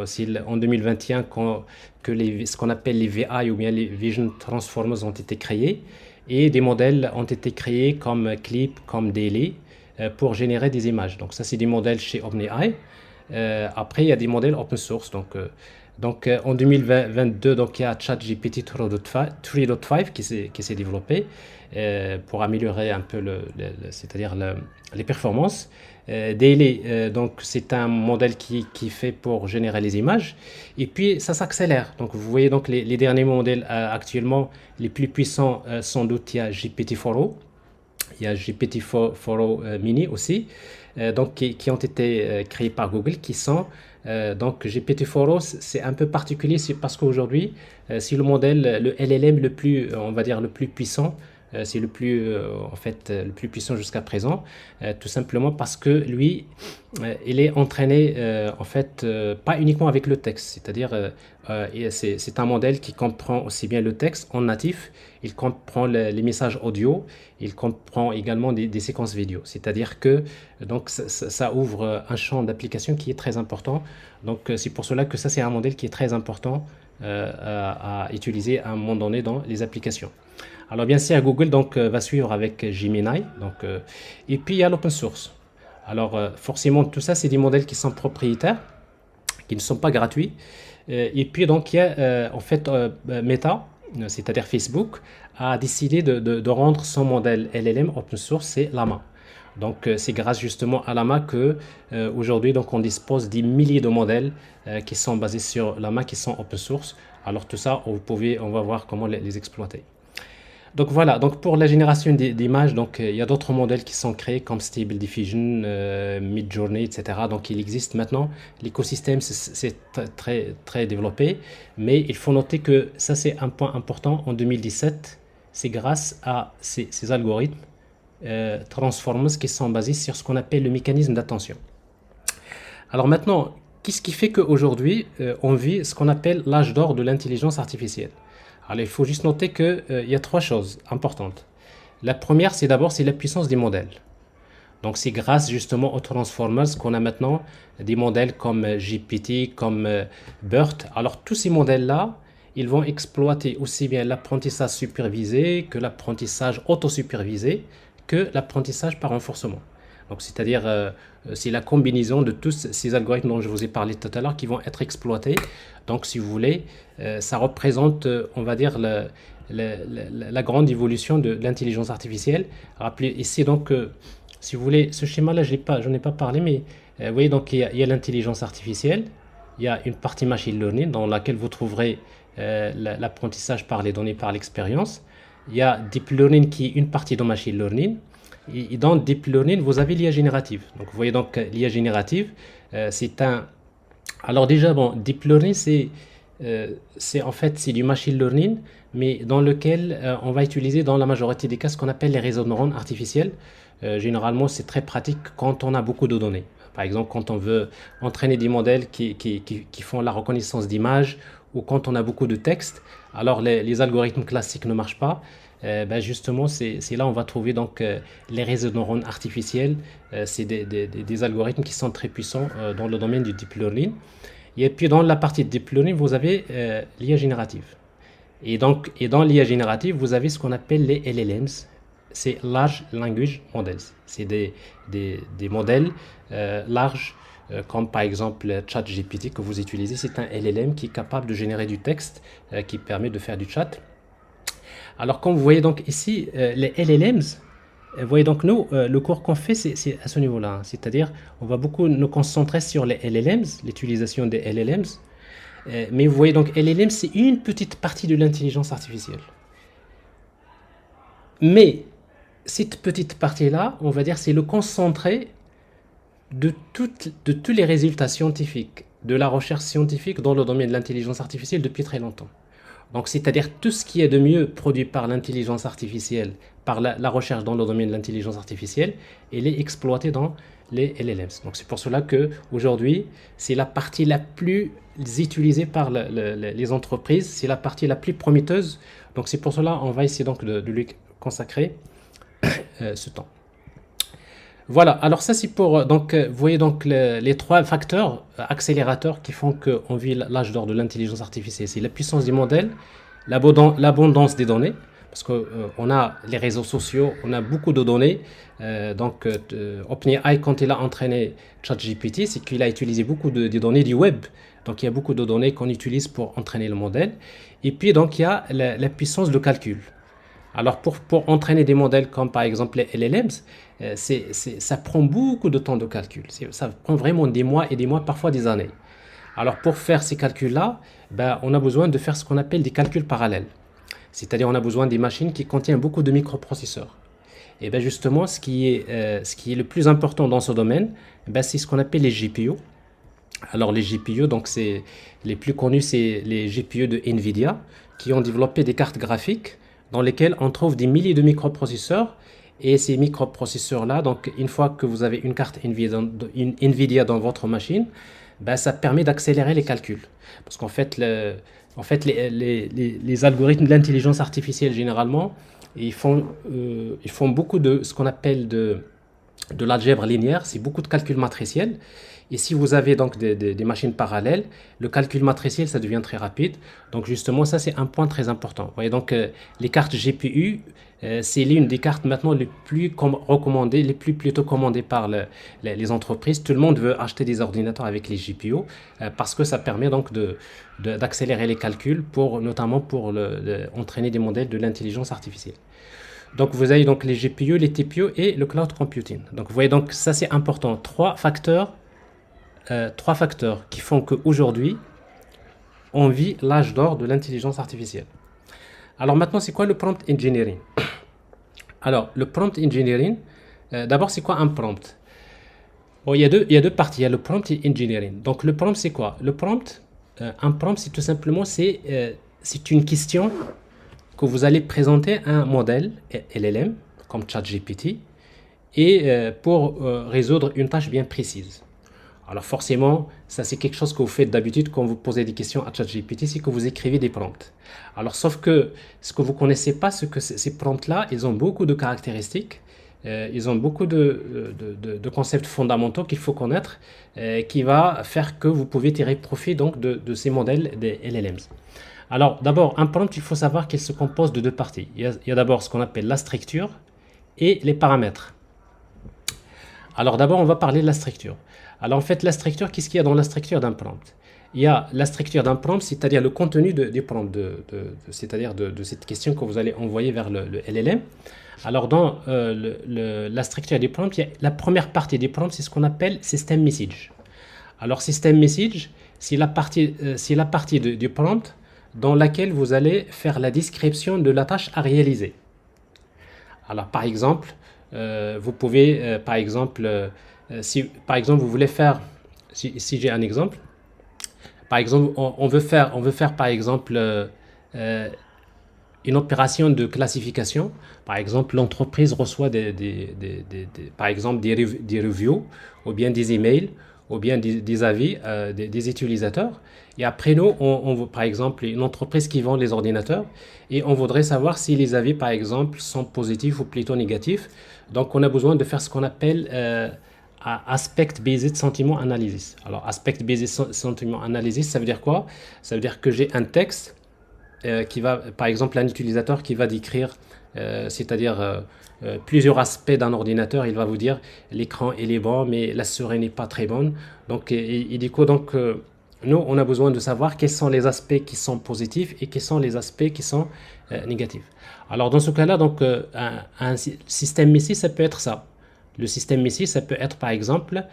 en 2021, ce qu'on appelle les VI ou bien les Vision Transformers ont été créés et des modèles ont été créés comme Clip, comme Daily pour générer des images. Donc ça, c'est des modèles chez OpenAI. Après, il y a des modèles open source. Donc en 2022, donc, il y a ChatGPT 3.5 qui s'est développé pour améliorer un peu c'est-à-dire les performances. Daily, donc c'est un modèle qui fait pour générer les images. Et puis ça s'accélère. Donc vous voyez donc les derniers modèles actuellement les plus puissants, sans doute il y a GPT-4o. Il y a GPT-4o mini aussi, donc qui ont été créés par Google, qui sont donc GPT-4o, c'est un peu particulier, c'est parce qu'aujourd'hui, c'est le modèle, le LLM le plus, on va dire, le plus puissant. C'est le plus, en fait, le plus puissant jusqu'à présent, tout simplement parce que lui, il est entraîné, en fait, pas uniquement avec le texte, c'est-à-dire, c'est un modèle qui comprend aussi bien le texte en natif, il comprend les messages audio, il comprend également des séquences vidéo, c'est-à-dire que donc, ça ouvre un champ d'application qui est très important. Donc, c'est pour cela que ça, c'est un modèle qui est très important à utiliser à un moment donné dans les applications. Alors bien sûr, Google donc, va suivre avec Gemini. Donc, et puis il y a l'open source. Alors forcément, tout ça, c'est des modèles qui sont propriétaires, qui ne sont pas gratuits. Et puis donc, il y a en fait Meta, c'est-à-dire Facebook, a décidé de rendre son modèle LLM open source, c'est Llama. Donc c'est grâce justement à Llama que aujourd'hui donc on dispose des milliers de modèles qui sont basés sur Llama, qui sont open source. Alors tout ça, on va voir comment les exploiter. Donc voilà, donc pour la génération d'images, donc il y a d'autres modèles qui sont créés comme Stable Diffusion, Midjourney, etc. Donc il existe maintenant, l'écosystème c'est très développé, mais il faut noter que ça c'est un point important. En 2017, c'est grâce à ces algorithmes Transformers qui sont basés sur ce qu'on appelle le mécanisme d'attention. Alors maintenant, qu'est-ce qui fait qu'aujourd'hui on vit ce qu'on appelle l'âge d'or de l'intelligence artificielle? Alors, il faut juste noter qu'il y a trois choses importantes. La première, c'est d'abord la puissance des modèles. Donc, c'est grâce justement aux Transformers qu'on a maintenant des modèles comme GPT, comme BERT. Alors, tous ces modèles-là, ils vont exploiter aussi bien l'apprentissage supervisé que l'apprentissage autosupervisé que l'apprentissage par renforcement. Donc, c'est-à-dire, c'est la combinaison de tous ces algorithmes dont je vous ai parlé tout à l'heure qui vont être exploités. Donc, si vous voulez, ça représente, on va dire, la grande évolution de l'intelligence artificielle. Rappelez ici, donc, si vous voulez, ce schéma-là, je n'en ai pas parlé, mais vous voyez, donc, il y a l'intelligence artificielle, il y a une partie machine learning dans laquelle vous trouverez l'apprentissage par les données, par l'expérience. Il y a deep learning qui est une partie de machine learning. Et dans Deep Learning, vous avez l'IA générative. Donc, vous voyez donc l'IA générative, c'est un... Alors déjà, bon, Deep Learning, c'est en fait, c'est du machine learning, mais dans lequel on va utiliser dans la majorité des cas ce qu'on appelle les réseaux de neurones artificiels. Généralement, c'est très pratique quand on a beaucoup de données. Par exemple, quand on veut entraîner des modèles qui font la reconnaissance d'images ou quand on a beaucoup de texte, alors les algorithmes classiques ne marchent pas. Ben justement, c'est là où on va trouver donc, les réseaux de neurones artificiels. C'est des algorithmes qui sont très puissants dans le domaine du deep learning. Et puis dans la partie de deep learning, vous avez l'IA générative. Et dans l'IA générative, vous avez ce qu'on appelle les LLMs, c'est Large Language Models. C'est des modèles larges, comme par exemple ChatGPT que vous utilisez. C'est un LLM qui est capable de générer du texte, qui permet de faire du chat. Alors, comme vous voyez donc ici, les LLMs, vous voyez donc nous, le cours qu'on fait, c'est à ce niveau-là. C'est-à-dire, on va beaucoup nous concentrer sur les LLMs, l'utilisation des LLMs. Mais vous voyez donc, LLM, c'est une petite partie de l'intelligence artificielle. Mais cette petite partie-là, on va dire, c'est le concentré de tous les résultats scientifiques, de la recherche scientifique dans le domaine de l'intelligence artificielle depuis très longtemps. Donc, c'est-à-dire tout ce qui est de mieux produit par l'intelligence artificielle, par la recherche dans le domaine de l'intelligence artificielle, elle est exploitée dans les LLMs. Donc, c'est pour cela que aujourd'hui, c'est la partie la plus utilisée par les entreprises, c'est la partie la plus prometteuse. Donc, c'est pour cela qu'on va essayer donc de lui consacrer ce temps. Voilà, alors ça c'est pour, donc vous voyez donc les trois facteurs accélérateurs qui font qu'on vit l'âge d'or de l'intelligence artificielle. C'est la puissance du modèle, l'abondance des données, parce qu'on a les réseaux sociaux, on a beaucoup de données. OpenAI, quand il a entraîné ChatGPT, c'est qu'il a utilisé beaucoup de données du web. Donc il y a beaucoup de données qu'on utilise pour entraîner le modèle. Et puis donc il y a la puissance de calcul. Alors pour entraîner des modèles comme par exemple les LLMs, ça prend beaucoup de temps de calcul. Ça prend vraiment des mois et des mois, parfois des années. Alors pour faire ces calculs-là, ben, on a besoin de faire ce qu'on appelle des calculs parallèles. C'est-à-dire on a besoin des machines qui contiennent beaucoup de microprocesseurs. Et bien justement, ce qui est le plus important dans ce domaine, ben, c'est ce qu'on appelle les GPU. Alors les GPU, donc c'est les plus connus, c'est les GPU de Nvidia, qui ont développé des cartes graphiques dans lesquelles on trouve des milliers de microprocesseurs. Et ces microprocesseurs-là, donc une fois que vous avez une carte Nvidia dans votre machine, ben, ça permet d'accélérer les calculs. Parce qu'en fait, les algorithmes de l'intelligence artificielle, généralement, ils font beaucoup de ce qu'on appelle de l'algèbre linéaire, c'est beaucoup de calculs matriciels. Et si vous avez donc des machines parallèles, le calcul matriciel, ça devient très rapide. Donc justement, ça c'est un point très important. Vous voyez donc les cartes GPU, c'est l'une des cartes maintenant les plus recommandées, les plus plutôt commandées par les entreprises. Tout le monde veut acheter des ordinateurs avec les GPU parce que ça permet donc d'accélérer les calculs, notamment pour entraîner des modèles de l'intelligence artificielle. Donc vous avez donc les GPU, les TPU et le cloud computing. Donc vous voyez donc ça c'est important. Trois facteurs qui font qu'aujourd'hui, on vit l'âge d'or de l'intelligence artificielle. Alors maintenant, c'est quoi le prompt engineering? Alors, le prompt engineering, d'abord, c'est quoi un prompt? Bon, il y a deux parties. Il y a le prompt et engineering. Donc, le prompt, c'est quoi? Un prompt, c'est tout simplement, c'est une question que vous allez présenter à un modèle LLM, comme ChatGPT, et pour résoudre une tâche bien précise. Alors forcément, ça c'est quelque chose que vous faites d'habitude quand vous posez des questions à ChatGPT, c'est que vous écrivez des prompts. Alors sauf que ce que vous ne connaissez pas, c'est que ces prompts-là, ils ont beaucoup de caractéristiques, ils ont beaucoup de concepts fondamentaux qu'il faut connaître, qui va faire que vous pouvez tirer profit donc de ces modèles des LLMs. Alors d'abord, un prompt, il faut savoir qu'il se compose de deux parties. Il y a d'abord ce qu'on appelle la structure et les paramètres. Alors d'abord, on va parler de la structure. Alors en fait, la structure, qu'est-ce qu'il y a dans la structure d'un prompt? Il y a la structure d'un prompt, c'est-à-dire le contenu du prompt, c'est-à-dire de cette question que vous allez envoyer vers le LLM. Alors dans la structure du prompt, la première partie du prompt, c'est ce qu'on appelle system message. Alors system message, c'est la partie du prompt dans laquelle vous allez faire la description de la tâche à réaliser. Alors par exemple, vous pouvez, par exemple, si par exemple vous voulez faire, si j'ai un exemple, par exemple, on veut faire par exemple une opération de classification. Par exemple, l'entreprise reçoit par exemple des reviews ou bien des emails ou bien des avis des utilisateurs. Et après nous, par exemple, une entreprise qui vend les ordinateurs et on voudrait savoir si les avis, par exemple, sont positifs ou plutôt négatifs. Donc, on a besoin de faire ce qu'on appelle Aspect-Based Sentiment Analysis. Alors, Aspect-Based Sentiment Analysis, ça veut dire quoi? Ça veut dire que j'ai un texte qui va, par exemple, un utilisateur qui va décrire, c'est-à-dire plusieurs aspects d'un ordinateur, il va vous dire l'écran il est bon, mais la souris n'est pas très bonne. Donc, il dit quoi? Donc, nous, on a besoin de savoir quels sont les aspects qui sont positifs et quels sont les aspects qui sont négatifs. Alors, dans ce cas-là, donc, un système ici, ça peut être ça. Le système ici, ça peut être par exemple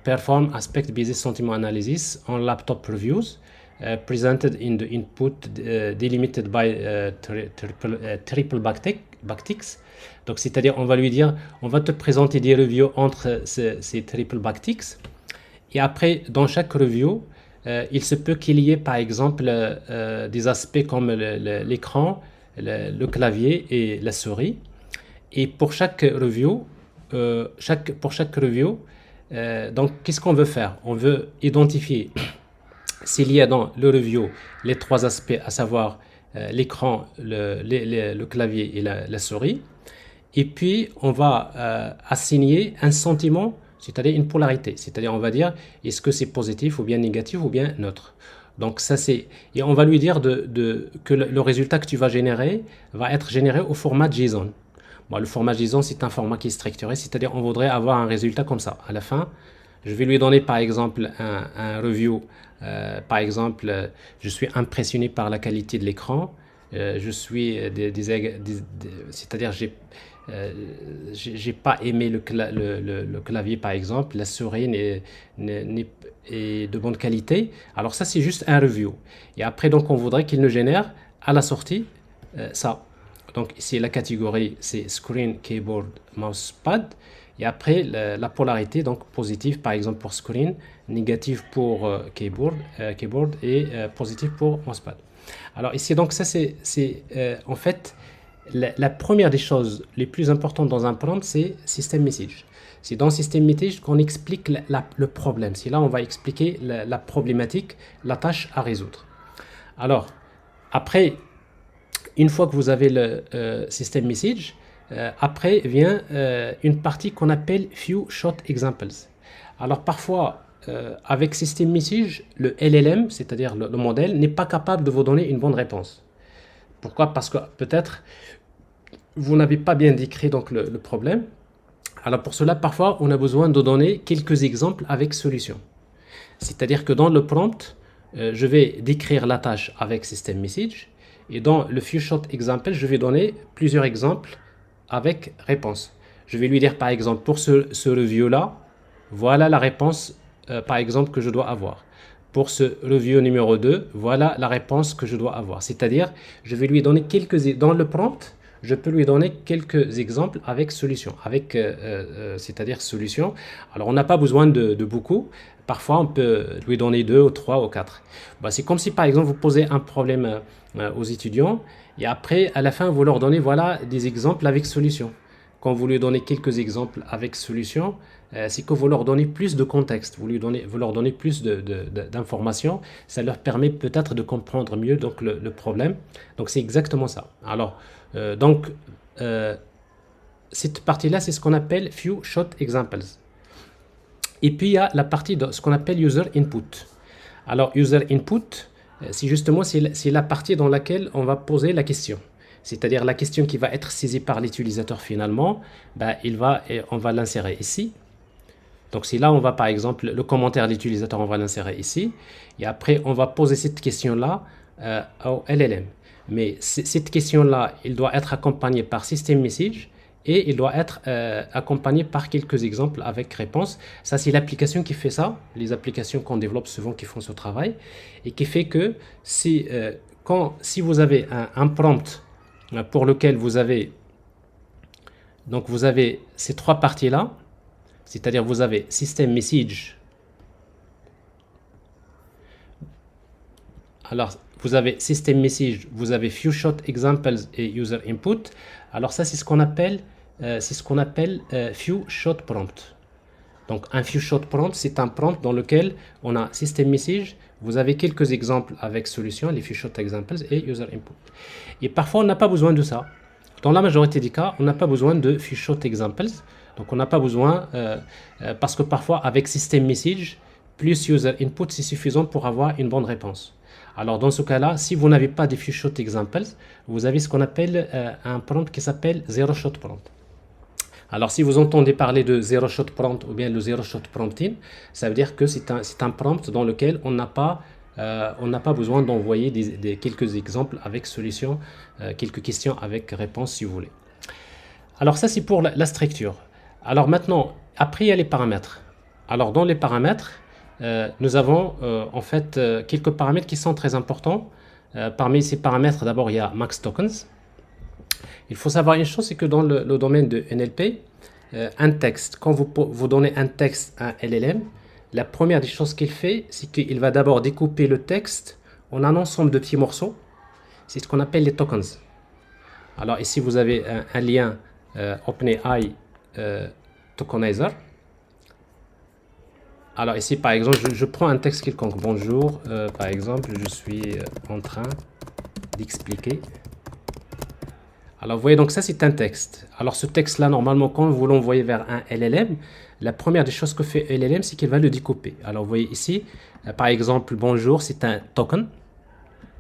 Perform Aspect Based Sentiment Analysis on Laptop Reviews presented in the input delimited by triple backticks. Donc, c'est-à-dire, on va lui dire, on va te présenter des reviews entre ces triple backticks. Et après, dans chaque review, il se peut qu'il y ait par exemple des aspects comme l'écran, le clavier et la souris. Et pour chaque review, donc qu'est-ce qu'on veut faire? On veut identifier s'il y a dans le review les trois aspects, à savoir l'écran, le clavier et la souris. Et puis, on va assigner un sentiment, c'est-à-dire une polarité. C'est-à-dire, on va dire, est-ce que c'est positif ou bien négatif ou bien neutre. Donc, ça c'est... Et on va lui dire que le résultat que tu vas générer va être généré au format JSON. Bon, le format JSON, c'est un format qui est structuré, c'est-à-dire on voudrait avoir un résultat comme ça. À la fin, je vais lui donner par exemple un review. Par exemple, je suis impressionné par la qualité de l'écran. Je suis c'est-à-dire j'ai pas aimé le clavier par exemple, la souris est de bonne qualité. Alors ça c'est juste un review. Et après donc on voudrait qu'il nous génère à la sortie ça. Donc ici la catégorie c'est Screen, Keyboard, Mousepad. Et après la polarité, donc positive par exemple pour Screen, négative pour keyboard et positive pour Mousepad. Alors ici donc ça c'est en fait la première des choses les plus importantes dans un prompt, c'est System Message. C'est dans System Message qu'on explique le problème. C'est là on va expliquer la problématique, la tâche à résoudre. Alors après, une fois que vous avez le System Message, après vient une partie qu'on appelle Few Shot Examples. Alors parfois, avec System Message, le LLM, c'est-à-dire le modèle, n'est pas capable de vous donner une bonne réponse. Pourquoi? Parce que peut-être vous n'avez pas bien décrit donc le problème. Alors pour cela, parfois, on a besoin de donner quelques exemples avec solution. C'est-à-dire que dans le prompt, je vais décrire la tâche avec System Message. Et dans le Few Shot Example, je vais donner plusieurs exemples avec réponse. Je vais lui dire par exemple pour ce review là, voilà la réponse par exemple que je dois avoir. Pour ce review numéro 2, voilà la réponse que je dois avoir. C'est-à-dire, je vais lui donner dans le prompt, je peux lui donner quelques exemples avec solution, c'est-à-dire solution. Alors on n'a pas besoin de beaucoup. Parfois on peut lui donner 2 ou 3 ou 4. Bah, c'est comme si par exemple vous posez un problème aux étudiants et après à la fin vous leur donnez voilà des exemples avec solution. Quand vous lui donnez quelques exemples avec solution, c'est que vous leur donnez plus de contexte, vous leur donnez plus d'informations, ça leur permet peut-être de comprendre mieux donc, le problème. Donc c'est exactement ça. Alors, cette partie-là, c'est ce qu'on appelle Few Shot Examples. Et puis il y a la partie de ce qu'on appelle User Input. Alors User Input, c'est la partie dans laquelle on va poser la question. C'est-à-dire la question qui va être saisie par l'utilisateur finalement, ben, on va l'insérer ici. Donc c'est là on va par exemple, le commentaire de l'utilisateur, on va l'insérer ici. Et après, on va poser cette question-là au LLM. Mais cette question-là, il doit être accompagné par System Message et il doit être accompagné par quelques exemples avec réponse. Ça, c'est l'application qui fait ça, les applications qu'on développe souvent qui font ce travail et qui fait que si vous avez un prompt pour lequel vous avez ces trois parties-là, c'est-à-dire vous avez System Message, alors vous avez System Message, vous avez Few Shot Examples et User Input. Alors ça c'est ce qu'on appelle Few Shot Prompt. Donc un Few Shot Prompt, c'est un prompt dans lequel on a System Message, vous avez quelques exemples avec solution, les Few Shot Examples et User Input. Et parfois on n'a pas besoin de ça. Dans la majorité des cas, on n'a pas besoin de Few Shot Examples. Donc on n'a pas besoin, parce que parfois avec System Message plus User Input, c'est suffisant pour avoir une bonne réponse. Alors dans ce cas-là, si vous n'avez pas des few shot examples, vous avez ce qu'on appelle un prompt qui s'appelle zero shot prompt. Alors si vous entendez parler de zero shot prompt ou bien le zero shot prompting, ça veut dire que c'est un prompt dans lequel on n'a pas besoin d'envoyer quelques exemples avec solution, quelques questions avec réponse si vous voulez. Alors ça c'est pour la structure. Alors maintenant, après il y a les paramètres. Alors dans les paramètres, nous avons en fait quelques paramètres qui sont très importants. Parmi ces paramètres, d'abord il y a max tokens. Il faut savoir une chose, c'est que dans le domaine de NLP, un texte, quand vous donnez un texte à un LLM, la première des choses qu'il fait, c'est qu'il va d'abord découper le texte en un ensemble de petits morceaux. C'est ce qu'on appelle les tokens. Alors ici, vous avez un lien OpenAI Tokenizer. Alors ici, par exemple, je prends un texte quelconque. Bonjour, par exemple, je suis en train d'expliquer. Alors vous voyez, donc ça c'est un texte. Alors ce texte-là, normalement, quand vous l'envoyez vers un LLM, la première des choses que fait LLM, c'est qu'il va le découper. Alors vous voyez ici, par exemple, bonjour, c'est un token.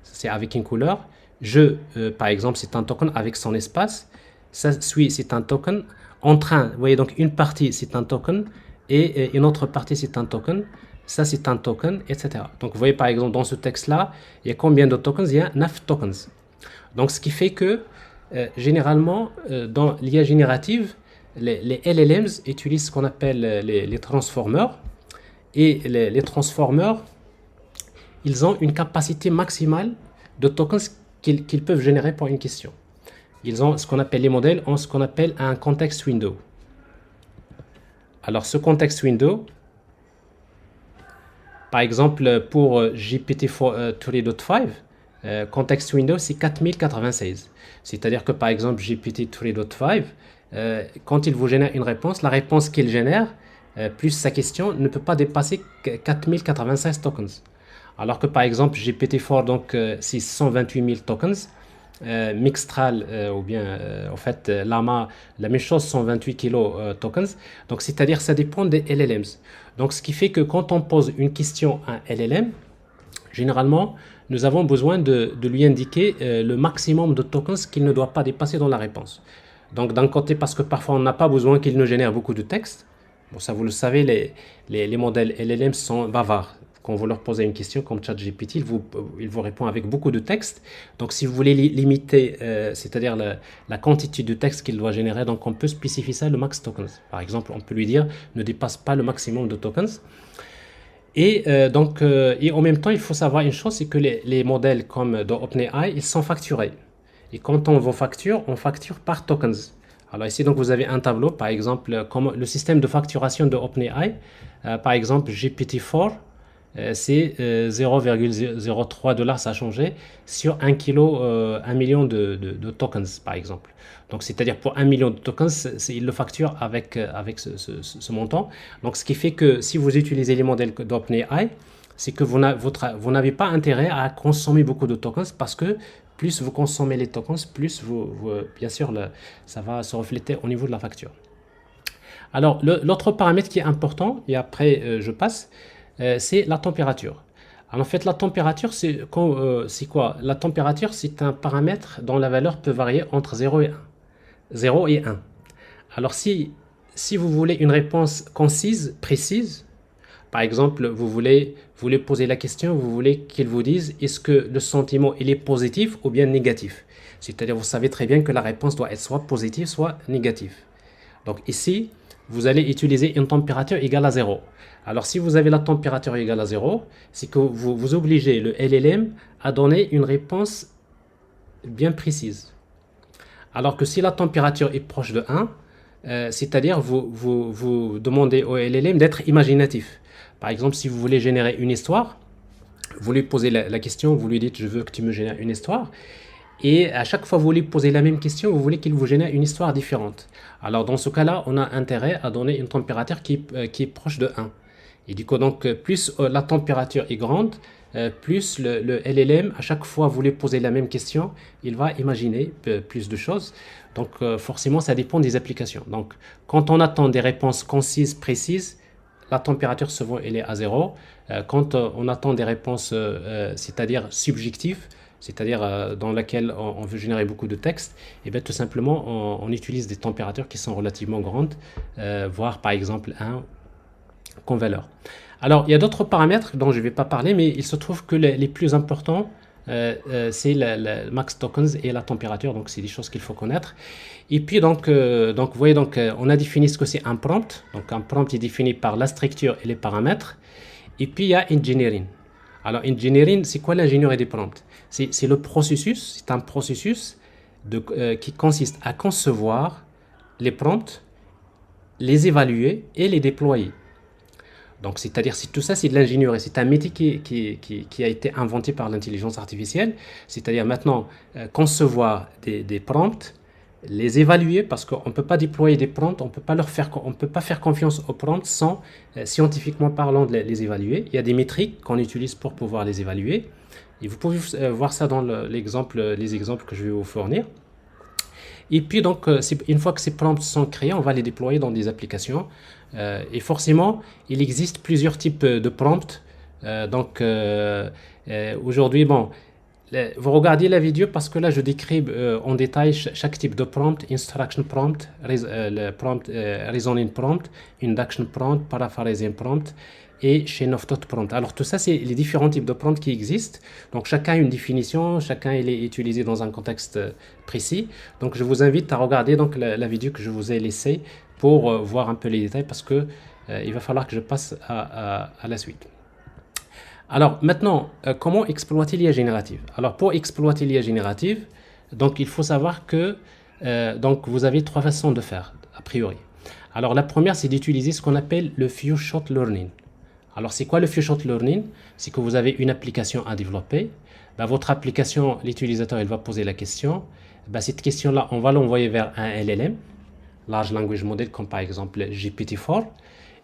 C'est avec une couleur. Je, par exemple, c'est un token avec son espace. Ça suit, c'est un token. En train, vous voyez, donc une partie, c'est un token. Et une autre partie, c'est un token. Ça, c'est un token, etc. Donc vous voyez, par exemple, dans ce texte-là, il y a combien de tokens? Il y a 9 tokens. Donc ce qui fait que généralement, dans l'IA générative, les LLMs utilisent ce qu'on appelle les transformers. Et les transformers, ils ont une capacité maximale de tokens qu'ils peuvent générer pour une question. Ils ont ce qu'on appelle, les modèles ont ce qu'on appelle un context window. Alors ce context window, par exemple pour GPT-3.5, context window c'est 4096. C'est-à-dire que par exemple GPT-3.5, quand il vous génère une réponse, la réponse qu'il génère, plus sa question, ne peut pas dépasser 4096 tokens. Alors que par exemple GPT-4, donc c'est 128 000 tokens. Mixtral ou bien en fait Llama, la même chose, 128 kg tokens. Donc c'est-à-dire ça dépend des LLMs. Donc ce qui fait que quand on pose une question à un LLM, généralement nous avons besoin de lui indiquer le maximum de tokens qu'il ne doit pas dépasser dans la réponse. Donc d'un côté, parce que parfois on n'a pas besoin qu'il nous génère beaucoup de texte. Bon, ça vous le savez, les modèles LLM sont bavards. Quand vous leur posez une question comme ChatGPT, il vous répond avec beaucoup de texte. Donc si vous voulez limiter, c'est-à-dire la quantité de texte qu'il doit générer, donc on peut spécifier ça le max tokens. Par exemple, on peut lui dire ne dépasse pas le maximum de tokens. Et et en même temps, il faut savoir une chose, c'est que les modèles comme dans OpenAI, ils sont facturés. Et quand on facture par tokens. Alors ici, donc vous avez un tableau, par exemple, comme le système de facturation de OpenAI. Par exemple, GPT-4. C'est 0,03 $, ça a changé, sur 1 kilo, 1 million de tokens, par exemple. Donc, c'est-à-dire pour 1 million de tokens, il le facture avec ce montant. Donc, ce qui fait que si vous utilisez les modèles d'OpenAI, c'est que vous n'avez pas intérêt à consommer beaucoup de tokens parce que plus vous consommez les tokens, plus bien sûr, ça va se refléter au niveau de la facture. Alors, l'autre paramètre qui est important, et après je passe, c'est la température. Alors en fait, la température, c'est quoi? La température, c'est un paramètre dont la valeur peut varier entre 0 et 1. 0 et 1. Alors si vous voulez une réponse concise, précise, par exemple, vous voulez poser la question, vous voulez qu'il vous dise est-ce que le sentiment il est positif ou bien négatif. C'est-à-dire, vous savez très bien que la réponse doit être soit positive, soit négative. Donc ici, vous allez utiliser une température égale à 0. Alors, si vous avez la température égale à 0, c'est que vous obligez le LLM à donner une réponse bien précise. Alors que si la température est proche de 1, c'est-à-dire vous demandez au LLM d'être imaginatif. Par exemple, si vous voulez générer une histoire, vous lui posez la question, vous lui dites « je veux que tu me génères une histoire ». Et à chaque fois que vous lui posez la même question, vous voulez qu'il vous génère une histoire différente. Alors dans ce cas-là, on a intérêt à donner une température qui est proche de 1. Et du coup, donc, plus la température est grande, plus le LLM, à chaque fois que vous lui posez la même question, il va imaginer plus de choses. Donc forcément, ça dépend des applications. Donc quand on attend des réponses concises, précises, la température souvent elle est à zéro. Quand on attend des réponses, c'est-à-dire subjectives, c'est-à-dire dans laquelle on veut générer beaucoup de texte, et bien tout simplement on utilise des températures qui sont relativement grandes, voire par exemple 1 comme valeur. Alors il y a d'autres paramètres dont je ne vais pas parler, mais il se trouve que les plus importants, c'est le max tokens et la température, donc c'est des choses qu'il faut connaître. Et puis donc vous voyez, on a défini ce que c'est un prompt. Donc un prompt est défini par la structure et les paramètres. Et puis il y a engineering. Alors engineering, c'est quoi l'ingénierie des prompts? C'est le processus, c'est un processus qui consiste à concevoir les prompts, les évaluer et les déployer. Donc, c'est-à-dire, tout ça, c'est de l'ingénierie. C'est un métier qui a été inventé par l'intelligence artificielle. C'est-à-dire, maintenant, concevoir des prompts, les évaluer, parce qu'on ne peut pas déployer des prompts, on ne peut pas faire confiance aux prompts sans, scientifiquement parlant, les évaluer. Il y a des métriques qu'on utilise pour pouvoir les évaluer. Et vous pouvez voir ça dans les exemples que je vais vous fournir. Et puis donc, une fois que ces prompts sont créés, on va les déployer dans des applications. Et forcément, il existe plusieurs types de prompts. Aujourd'hui, bon, vous regardez la vidéo parce que là, je décris en détail chaque type de prompt: instruction prompt, le prompt, reasoning prompt, induction prompt, paraphrasing prompt et chain of thought prompt. Alors tout ça, c'est les différents types de prompts qui existent. Donc chacun a une définition, chacun il est utilisé dans un contexte précis. Donc je vous invite à regarder donc la vidéo que je vous ai laissée pour voir un peu les détails, parce que il va falloir que je passe à la suite. Alors maintenant, comment exploiter l'IA générative? Alors pour exploiter l'IA générative, donc il faut savoir que donc vous avez 3 façons de faire a priori. Alors la première, c'est d'utiliser ce qu'on appelle le few shot learning. Alors c'est quoi le few shot learning? C'est que vous avez une application à développer. Votre application, l'utilisateur, il va poser la question. Cette question-là, on va l'envoyer vers un LLM, Large Language Model, comme par exemple GPT-4.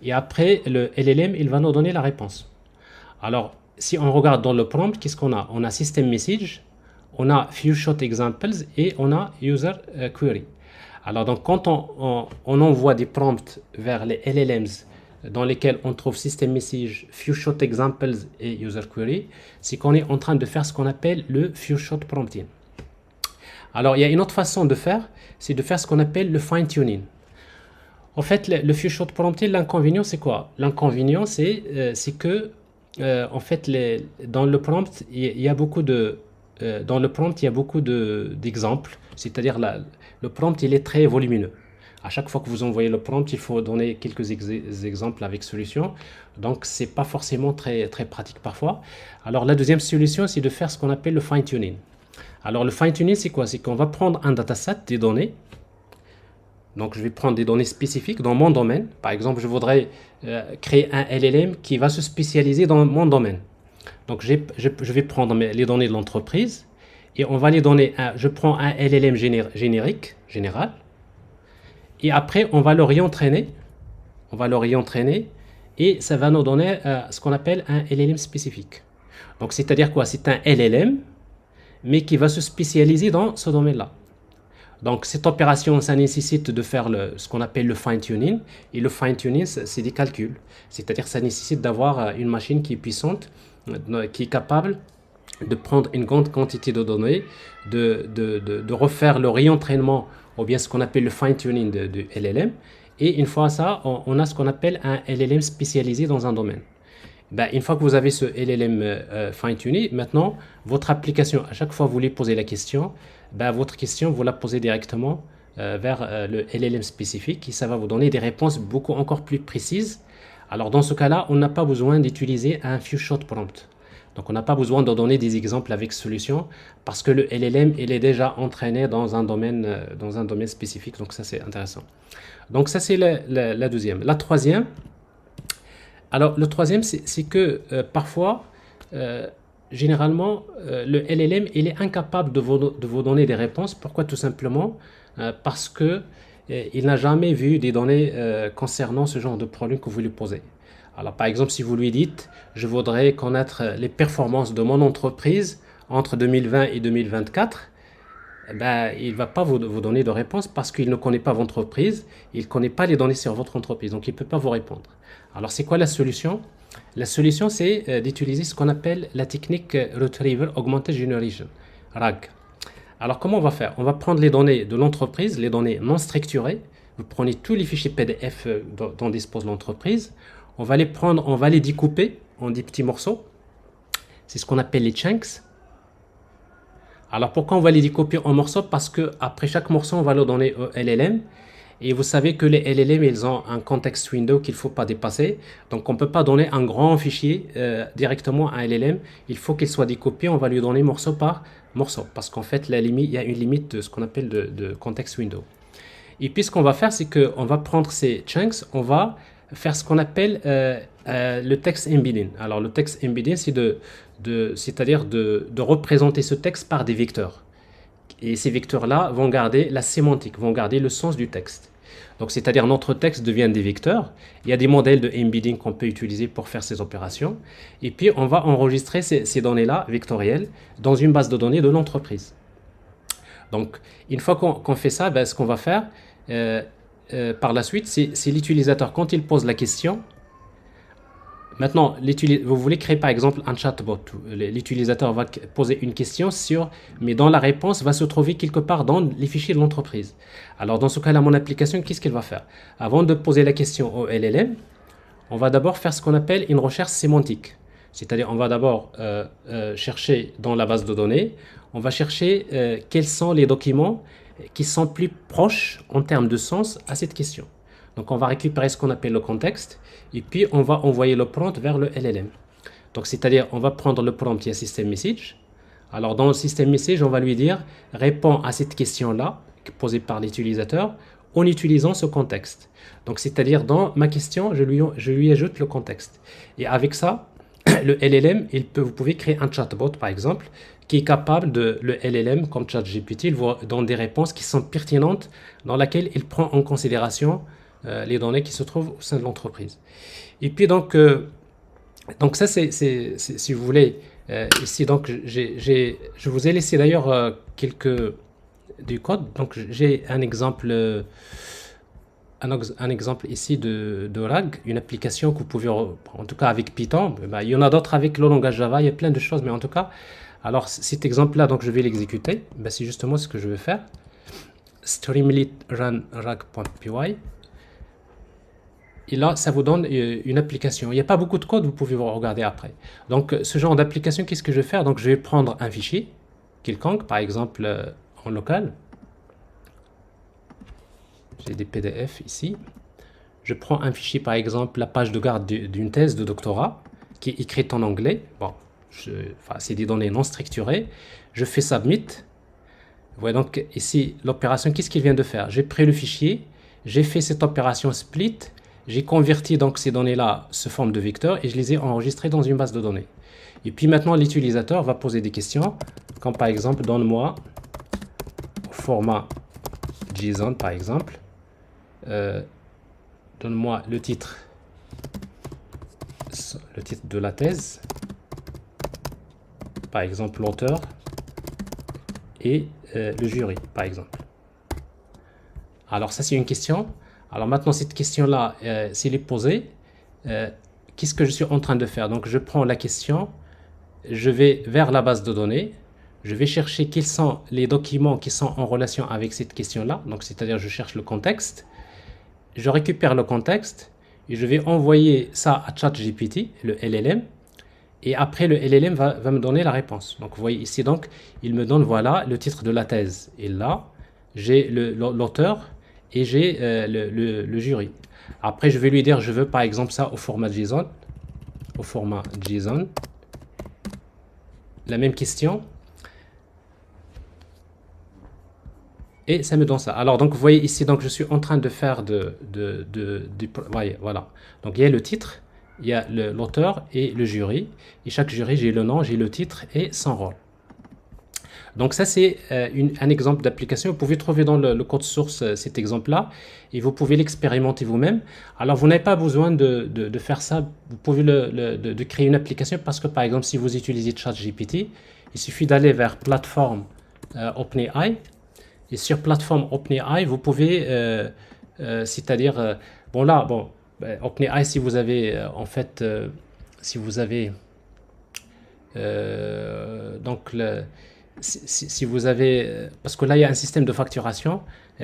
Et après, le LLM, il va nous donner la réponse. Alors, si on regarde dans le prompt, qu'est-ce qu'on a? On a System Message, on a Few Shot Examples et on a User Query. Alors, donc, quand on envoie des prompts vers les LLMs dans lesquels on trouve System Message, Few Shot Examples et User Query, c'est qu'on est en train de faire ce qu'on appelle le Few Shot Prompting. Alors, il y a une autre façon de faire, c'est de faire ce qu'on appelle le fine-tuning. En fait, le Few Shot Prompting, l'inconvénient, c'est quoi? L'inconvénient, c'est que en fait, dans le prompt, il y a beaucoup d'exemples. C'est-à-dire, le prompt, il est très volumineux. À chaque fois que vous envoyez le prompt, il faut donner quelques exemples avec solution. Donc, c'est pas forcément très, très pratique parfois. Alors, la deuxième solution, c'est de faire ce qu'on appelle le fine-tuning. Alors, le fine-tuning, c'est quoi? C'est qu'on va prendre un dataset, des données. Donc, je vais prendre des données spécifiques dans mon domaine. Par exemple, je voudrais créer un LLM qui va se spécialiser dans mon domaine. Donc, je vais prendre les données de l'entreprise et on va les donner je prends un LLM générique, général. Et après, on va le réentraîner. Et ça va nous donner ce qu'on appelle un LLM spécifique. Donc, c'est-à-dire quoi? C'est un LLM, mais qui va se spécialiser dans ce domaine-là. Donc, cette opération, ça nécessite de faire ce qu'on appelle le fine-tuning. Et le fine-tuning, c'est des calculs. C'est-à-dire que ça nécessite d'avoir une machine qui est puissante, qui est capable de prendre une grande quantité de données, de refaire le réentraînement, ou bien ce qu'on appelle le fine-tuning de LLM. Et une fois ça, on a ce qu'on appelle un LLM spécialisé dans un domaine. Une fois que vous avez ce LLM fine-tuné, maintenant, votre application, à chaque fois que vous lui posez la question, votre question, vous la posez directement vers le LLM spécifique et ça va vous donner des réponses beaucoup encore plus précises. Alors, dans ce cas-là, on n'a pas besoin d'utiliser un few shot prompt. Donc, on n'a pas besoin de donner des exemples avec solution parce que le LLM, il est déjà entraîné dans un domaine spécifique. Donc, ça, c'est intéressant. Donc, ça, c'est la deuxième. La troisième, alors, le troisième, c'est que parfois, généralement, le LLM, il est incapable de vous donner des réponses. Pourquoi? Tout simplement parce que il n'a jamais vu des données concernant ce genre de problème que vous lui posez. Alors, par exemple, si vous lui dites, je voudrais connaître les performances de mon entreprise entre 2020 et 2024, ben, il ne va pas vous donner de réponse parce qu'il ne connaît pas votre entreprise, il ne connaît pas les données sur votre entreprise, donc il ne peut pas vous répondre. Alors, c'est quoi la solution? La solution, c'est d'utiliser ce qu'on appelle la technique Retrieval Augmented Generation, RAG. Alors, comment on va faire? On va prendre les données de l'entreprise, les données non structurées. Vous prenez tous les fichiers PDF dont dispose l'entreprise. On va les prendre, on va les découper en des petits morceaux. C'est ce qu'on appelle les chunks. Alors, pourquoi on va les découper en morceaux? Parce que après chaque morceau, on va le donner au LLM. Et vous savez que les LLM, ils ont un context window qu'il ne faut pas dépasser. Donc, on ne peut pas donner un grand fichier directement à un LLM. Il faut qu'il soit découpé. On va lui donner morceau par morceau. Parce qu'en fait, il y a une limite de ce qu'on appelle de context window. Et puis, ce qu'on va faire, c'est qu'on va prendre ces chunks, on va faire ce qu'on appelle le text embedding. Alors, le text embedding, c'est-à-dire de représenter ce texte par des vecteurs. Et ces vecteurs-là vont garder la sémantique, vont garder le sens du texte. Donc, c'est-à-dire notre texte devient des vecteurs. Il y a des modèles de embedding qu'on peut utiliser pour faire ces opérations. Et puis, on va enregistrer ces données-là, vectorielles, dans une base de données de l'entreprise. Donc, une fois qu'on fait ça, ben, ce qu'on va faire par la suite, c'est l'utilisateur, quand il pose la question, maintenant, vous voulez créer par exemple un chatbot. L'utilisateur va poser une question mais dont la réponse va se trouver quelque part dans les fichiers de l'entreprise. Alors dans ce cas-là, mon application, qu'est-ce qu'elle va faire? Avant de poser la question au LLM, on va d'abord faire ce qu'on appelle une recherche sémantique. C'est-à-dire, on va d'abord chercher dans la base de données, on va chercher quels sont les documents qui sont plus proches en termes de sens à cette question. Donc, on va récupérer ce qu'on appelle le contexte et puis on va envoyer le prompt vers le LLM. Donc, c'est-à-dire, on va prendre le prompt, il y a system message. Alors, dans le system message, on va lui dire réponds à cette question-là posée par l'utilisateur en utilisant ce contexte. Donc, c'est-à-dire, dans ma question, je lui ajoute le contexte. Et avec ça, le LLM, vous pouvez créer un chatbot, par exemple, qui est capable le LLM, comme ChatGPT, il vous donne des réponses qui sont pertinentes, dans lesquelles il prend en considération les données qui se trouvent au sein de l'entreprise. Et puis, donc ça, c'est si vous voulez, ici, donc, je vous ai laissé d'ailleurs quelques du code. Donc, j'ai un exemple... Un exemple ici de RAG, une application que vous pouvez, en tout cas avec Python, ben, il y en a d'autres avec le langage Java, il y a plein de choses, mais en tout cas, alors cet exemple-là, donc je vais l'exécuter, ben, c'est justement ce que je vais faire. Streamlit run rag.py. Et là, ça vous donne une application. Il n'y a pas beaucoup de code, vous pouvez vous regarder après. Donc, ce genre d'application, qu'est-ce que je vais faire? Donc, je vais prendre un fichier quelconque, par exemple en local. J'ai des PDF ici. Je prends un fichier, par exemple, la page de garde d'une thèse de doctorat qui est écrite en anglais. Bon, c'est des données non structurées. Je fais Submit. Vous voyez donc ici l'opération, qu'est-ce qu'il vient de faire? J'ai pris le fichier, j'ai fait cette opération split, j'ai converti donc ces données-là sous forme de vecteurs et je les ai enregistrées dans une base de données. Et puis maintenant, l'utilisateur va poser des questions, comme par exemple, donne-moi au format JSON, par exemple. Donne-moi le titre de la thèse, par exemple l'auteur et le jury, par exemple. Alors ça, c'est une question. Alors maintenant, cette question-là, s'il est posée, qu'est-ce que je suis en train de faire? Donc je prends la question, je vais vers la base de données, je vais chercher quels sont les documents qui sont en relation avec cette question-là, donc c'est-à-dire je cherche le contexte. Je récupère le contexte et je vais envoyer ça à ChatGPT, le LLM, et après le LLM va me donner la réponse. Donc vous voyez ici, donc il me donne voilà le titre de la thèse. Et là, j'ai l'auteur et j'ai le jury. Après, je vais lui dire, je veux par exemple ça au format JSON. Au format JSON. La même question. Et ça me donne ça. Alors, donc, vous voyez ici, donc, je suis en train de faire voyez, voilà. Donc, il y a le titre, il y a l'auteur et le jury. Et chaque jury, j'ai le nom, j'ai le titre et son rôle. Donc, ça, c'est un exemple d'application. Vous pouvez trouver dans le code source cet exemple-là et vous pouvez l'expérimenter vous-même. Alors, vous n'avez pas besoin de faire ça. Vous pouvez de créer une application parce que, par exemple, si vous utilisez ChatGPT, il suffit d'aller vers plateforme OpenAI. Et sur plateforme OpenAI, vous pouvez, c'est-à-dire, bon là, bon, OpenAI, si vous avez, en fait, si vous avez, donc, si vous avez, parce que là, il y a un système de facturation.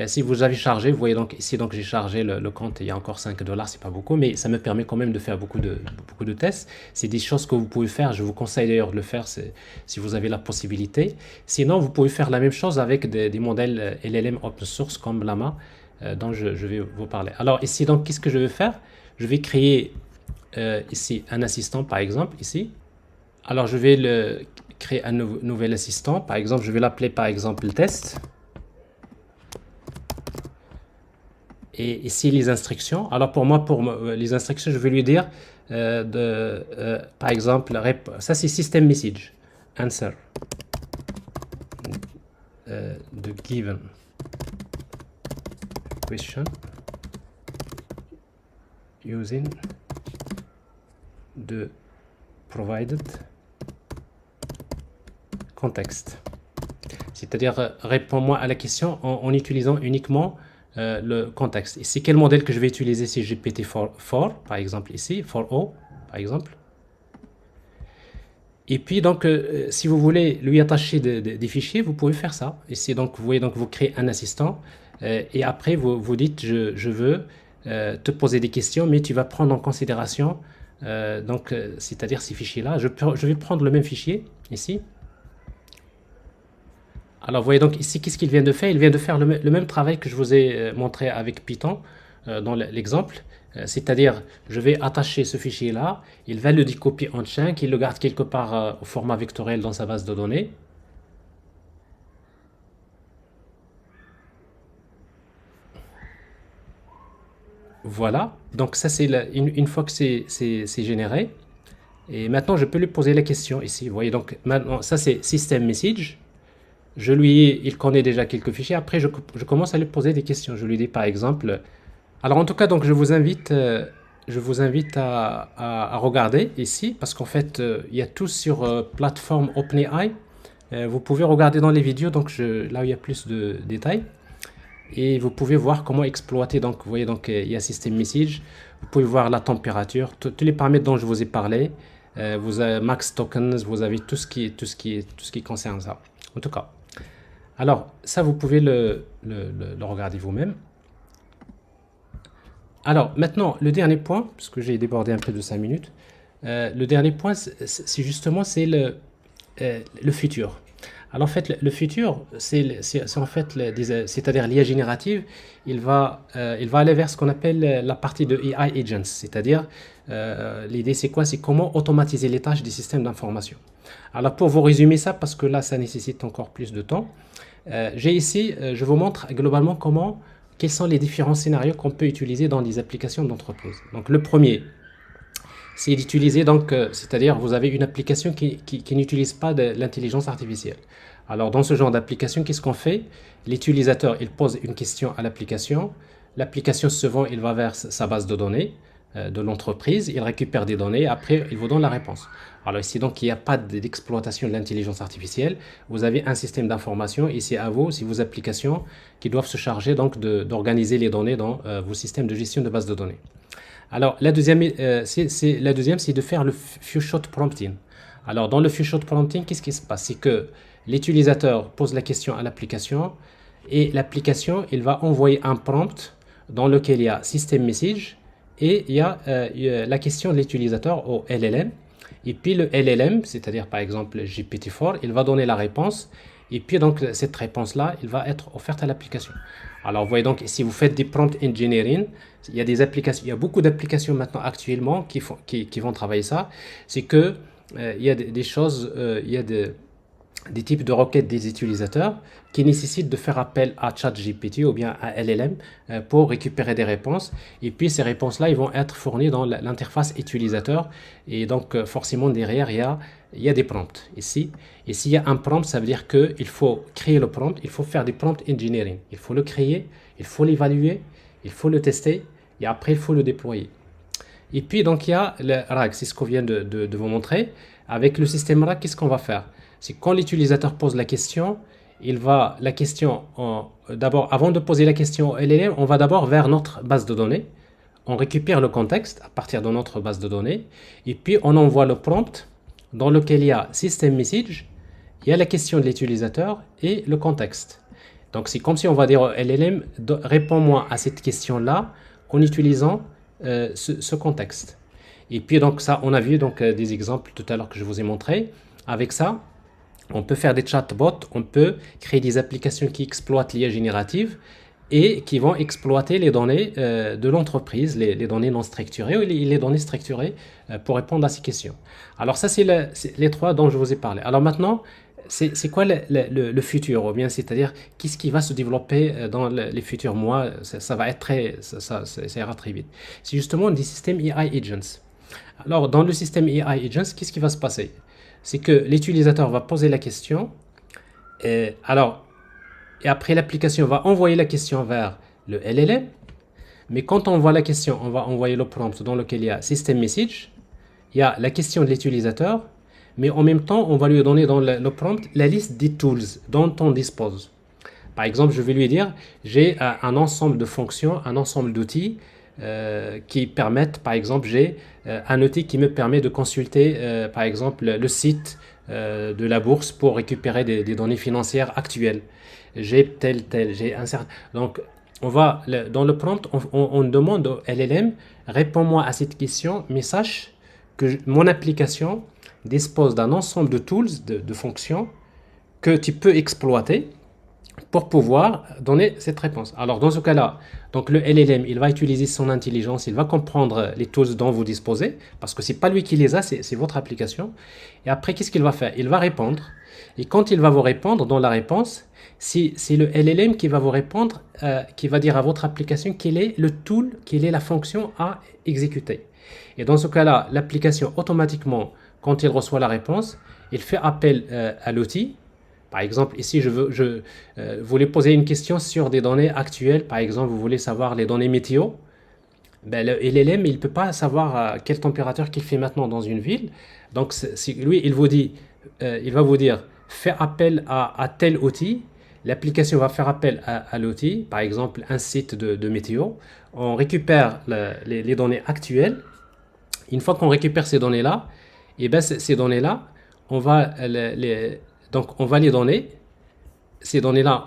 Si vous avez chargé, vous voyez donc ici, donc j'ai chargé le compte, il y a encore 5 dollars, c'est pas beaucoup, mais ça me permet quand même de faire beaucoup de tests. C'est des choses que vous pouvez faire. Je vous conseille d'ailleurs de le faire si vous avez la possibilité. Sinon, vous pouvez faire la même chose avec des modèles LLM open source comme Llama, dont je vais vous parler. Alors ici, donc, qu'est-ce que je vais faire? Je vais créer ici un assistant, par exemple, ici. Alors, je vais créer un nouvel assistant. Par exemple, je vais l'appeler, par exemple, test. Et ici, les instructions. Alors, pour les instructions, je vais lui dire, par exemple, ça, c'est system message. Answer. The given question using the provided context. C'est-à-dire, réponds-moi à la question en utilisant uniquement le contexte. Ici, quel modèle que je vais utiliser? C'est GPT-4, par exemple, ici, 4o, par exemple. Et puis, donc, si vous voulez lui attacher des fichiers, vous pouvez faire ça. Ici, donc, vous voyez, donc, vous créez un assistant et après, vous dites, je veux te poser des questions, mais tu vas prendre en considération, c'est-à-dire ces fichiers-là. Je vais prendre le même fichier, ici. Alors, vous voyez donc ici, qu'est-ce qu'il vient de faire? Il vient de faire le même travail que je vous ai montré avec Python dans l'exemple. C'est-à-dire, je vais attacher ce fichier-là, il va le découper en chunks, il le garde quelque part au format vectoriel dans sa base de données. Voilà, donc ça c'est une fois que c'est généré. Et maintenant, je peux lui poser la question ici. Vous voyez, donc maintenant, ça c'est system message. Il connaît déjà quelques fichiers. Après, je commence à lui poser des questions. Je lui dis par exemple, alors en tout cas, donc je vous invite à regarder ici, parce qu'en fait, il y a tout sur plateforme OpenAI. Vous pouvez regarder dans les vidéos, donc là où il y a plus de détails. Et vous pouvez voir comment exploiter. Donc, vous voyez, donc il y a system message. Vous pouvez voir la température, tous les paramètres dont je vous ai parlé. Vous avez max tokens, vous avez tout ce qui concerne ça. En tout cas. Alors, ça, vous pouvez le regarder vous-même. Alors, maintenant, le dernier point, parce que j'ai débordé un peu de 5 minutes, le dernier point, c'est justement le futur. Alors, en fait, le futur, c'est en fait, c'est-à-dire l'IA générative, il va aller vers ce qu'on appelle la partie de AI agents, c'est-à-dire, l'idée, c'est quoi? C'est comment automatiser les tâches des systèmes d'information. Alors, pour vous résumer ça, parce que là, ça nécessite encore plus de temps, j'ai ici, je vous montre globalement quels sont les différents scénarios qu'on peut utiliser dans les applications d'entreprise. Donc, le premier, c'est d'utiliser, donc, c'est-à-dire, vous avez une application qui n'utilise pas de l'intelligence artificielle. Alors, dans ce genre d'application, qu'est-ce qu'on fait? L'utilisateur, il pose une question à l'application. L'application, souvent, il va vers sa base de données de l'entreprise, il récupère des données, après, il vous donne la réponse. Alors ici, donc, il n'y a pas d'exploitation de l'intelligence artificielle. Vous avez un système d'information et c'est à vous, c'est vos applications qui doivent se charger donc d'organiser les données dans vos systèmes de gestion de base de données. Alors, la deuxième, c'est de faire le few shot prompting. Alors, dans le few shot prompting, qu'est-ce qui se passe? C'est que l'utilisateur pose la question à l'application et l'application, il va envoyer un prompt dans lequel il y a system message et il y a la question de l'utilisateur au LLM. Et puis le LLM, c'est-à-dire par exemple GPT-4, il va donner la réponse. Et puis donc cette réponse-là, il va être offerte à l'application. Alors vous voyez donc, si vous faites des prompt engineering, il y a des applications, il y a beaucoup d'applications maintenant actuellement qui vont travailler ça. C'est que il y a des choses, il y a des types de requêtes des utilisateurs qui nécessitent de faire appel à ChatGPT ou bien à LLM pour récupérer des réponses. Et puis ces réponses-là, ils vont être fournies dans l'interface utilisateur. Et donc forcément derrière, il y a des prompts ici. Et s'il y a un prompt, ça veut dire qu'il faut créer le prompt, il faut faire des prompt engineering. Il faut le créer, il faut l'évaluer, il faut le tester et après il faut le déployer. Et puis donc il y a le RAG, c'est ce qu'on vient de vous montrer. Avec le système RAG, qu'est-ce qu'on va faire? C'est quand l'utilisateur pose la question, la question, d'abord, avant de poser la question au LLM, on va d'abord vers notre base de données. On récupère le contexte à partir de notre base de données. Et puis, on envoie le prompt dans lequel il y a system message, il y a la question de l'utilisateur et le contexte. Donc, c'est comme si on va dire au LLM, réponds-moi à cette question-là en utilisant ce contexte. Et puis, donc, ça, on a vu donc, des exemples tout à l'heure que je vous ai montré. Avec ça, on peut faire des chatbots, on peut créer des applications qui exploitent l'IA générative et qui vont exploiter les données de l'entreprise, les données non structurées ou les données structurées pour répondre à ces questions. Alors ça, c'est les trois dont je vous ai parlé. Alors maintenant, c'est quoi le futur, ou bien c'est-à-dire qu'est-ce qui va se développer dans les futurs mois? Ça va être ça ira très vite. C'est justement des systèmes AI agents. Alors dans le système AI agents, qu'est-ce qui va se passer? C'est que l'utilisateur va poser la question, et après l'application va envoyer la question vers le LLM, mais quand on envoie la question, on va envoyer le prompt dans lequel il y a system message, il y a la question de l'utilisateur, mais en même temps, on va lui donner dans le prompt la liste des tools dont on dispose. Par exemple, je vais lui dire, j'ai un ensemble de fonctions, un ensemble d'outils qui permettent, par exemple, j'ai un outil qui me permet de consulter, par exemple, le site de la bourse pour récupérer des données financières actuelles. J'ai j'ai un certain... Donc, dans le prompt, on demande au LLM, réponds-moi à cette question, mais sache que mon application dispose d'un ensemble de tools, de fonctions que tu peux exploiter pour pouvoir donner cette réponse. Alors dans ce cas-là, donc le LLM, il va utiliser son intelligence, il va comprendre les tools dont vous disposez, parce que c'est pas lui qui les a, c'est votre application. Et après, qu'est-ce qu'il va faire? Il va répondre. Et quand il va vous répondre, dans la réponse, c'est le LLM qui va vous répondre, qui va dire à votre application quel est le tool, quelle est la fonction à exécuter. Et dans ce cas-là, l'application automatiquement, quand il reçoit la réponse, il fait appel à l'outil. Par exemple, ici, je voulais poser une question sur des données actuelles. Par exemple, vous voulez savoir les données météo. Ben, le LLM, il ne peut pas savoir quelle température qu'il fait maintenant dans une ville. Donc, lui, il va vous dire, fais appel à tel outil. L'application va faire appel à l'outil, par exemple, un site de météo. On récupère les données actuelles. Une fois qu'on récupère ces données-là, et ben, ces données-là, on va donc on va les donner. Ces données-là,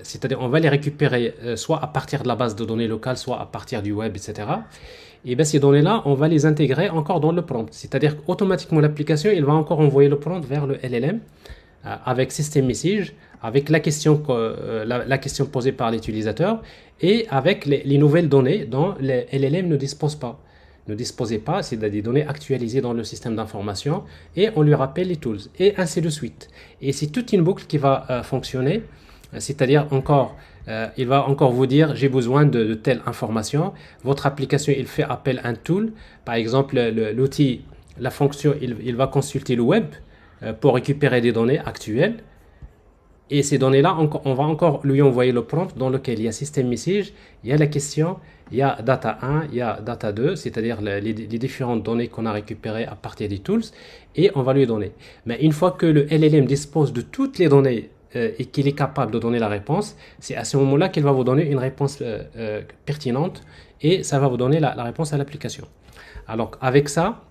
c'est-à-dire on va les récupérer soit à partir de la base de données locale, soit à partir du web, etc. Et bien ces données-là, on va les intégrer encore dans le prompt. C'est-à-dire qu'automatiquement l'application, il va encore envoyer le prompt vers le LLM avec system message, avec la question posée par l'utilisateur et avec les nouvelles données dont le LLM ne dispose pas. Ne disposait pas, c'est des données actualisées dans le système d'information et on lui rappelle les tools et ainsi de suite. Et c'est toute une boucle qui va fonctionner, c'est-à-dire il va encore vous dire j'ai besoin de telle information. Votre application, il fait appel à un tool, par exemple l'outil, la fonction, il va consulter le web pour récupérer des données actuelles. Et ces données-là, on va encore lui envoyer le prompt dans lequel il y a system message, il y a la question, il y a data 1, il y a data 2, c'est-à-dire les différentes données qu'on a récupérées à partir des tools, et on va lui donner. Mais une fois que le LLM dispose de toutes les données et qu'il est capable de donner la réponse, c'est à ce moment-là qu'il va vous donner une réponse pertinente et ça va vous donner la réponse à l'application. Alors avec ça,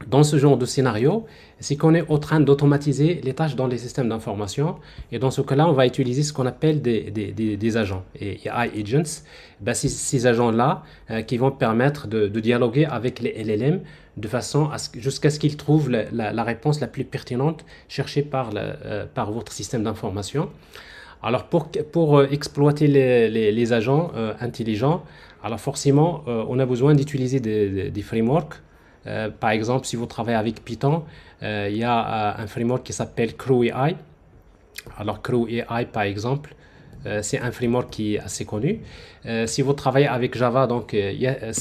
dans ce genre de scénario, c'est qu'on est en train d'automatiser les tâches dans les systèmes d'information. Et dans ce cas-là, on va utiliser ce qu'on appelle des agents, et AI agents. Ben, ces agents-là qui vont permettre de dialoguer avec les LLM de façon jusqu'à ce qu'ils trouvent la réponse la plus pertinente cherchée par votre système d'information. Alors pour exploiter les agents intelligents, alors forcément, on a besoin d'utiliser des frameworks. Par exemple, si vous travaillez avec Python, il y a un framework qui s'appelle CrewAI. Alors CrewAI, par exemple, c'est un framework qui est assez connu. Si vous travaillez avec Java, donc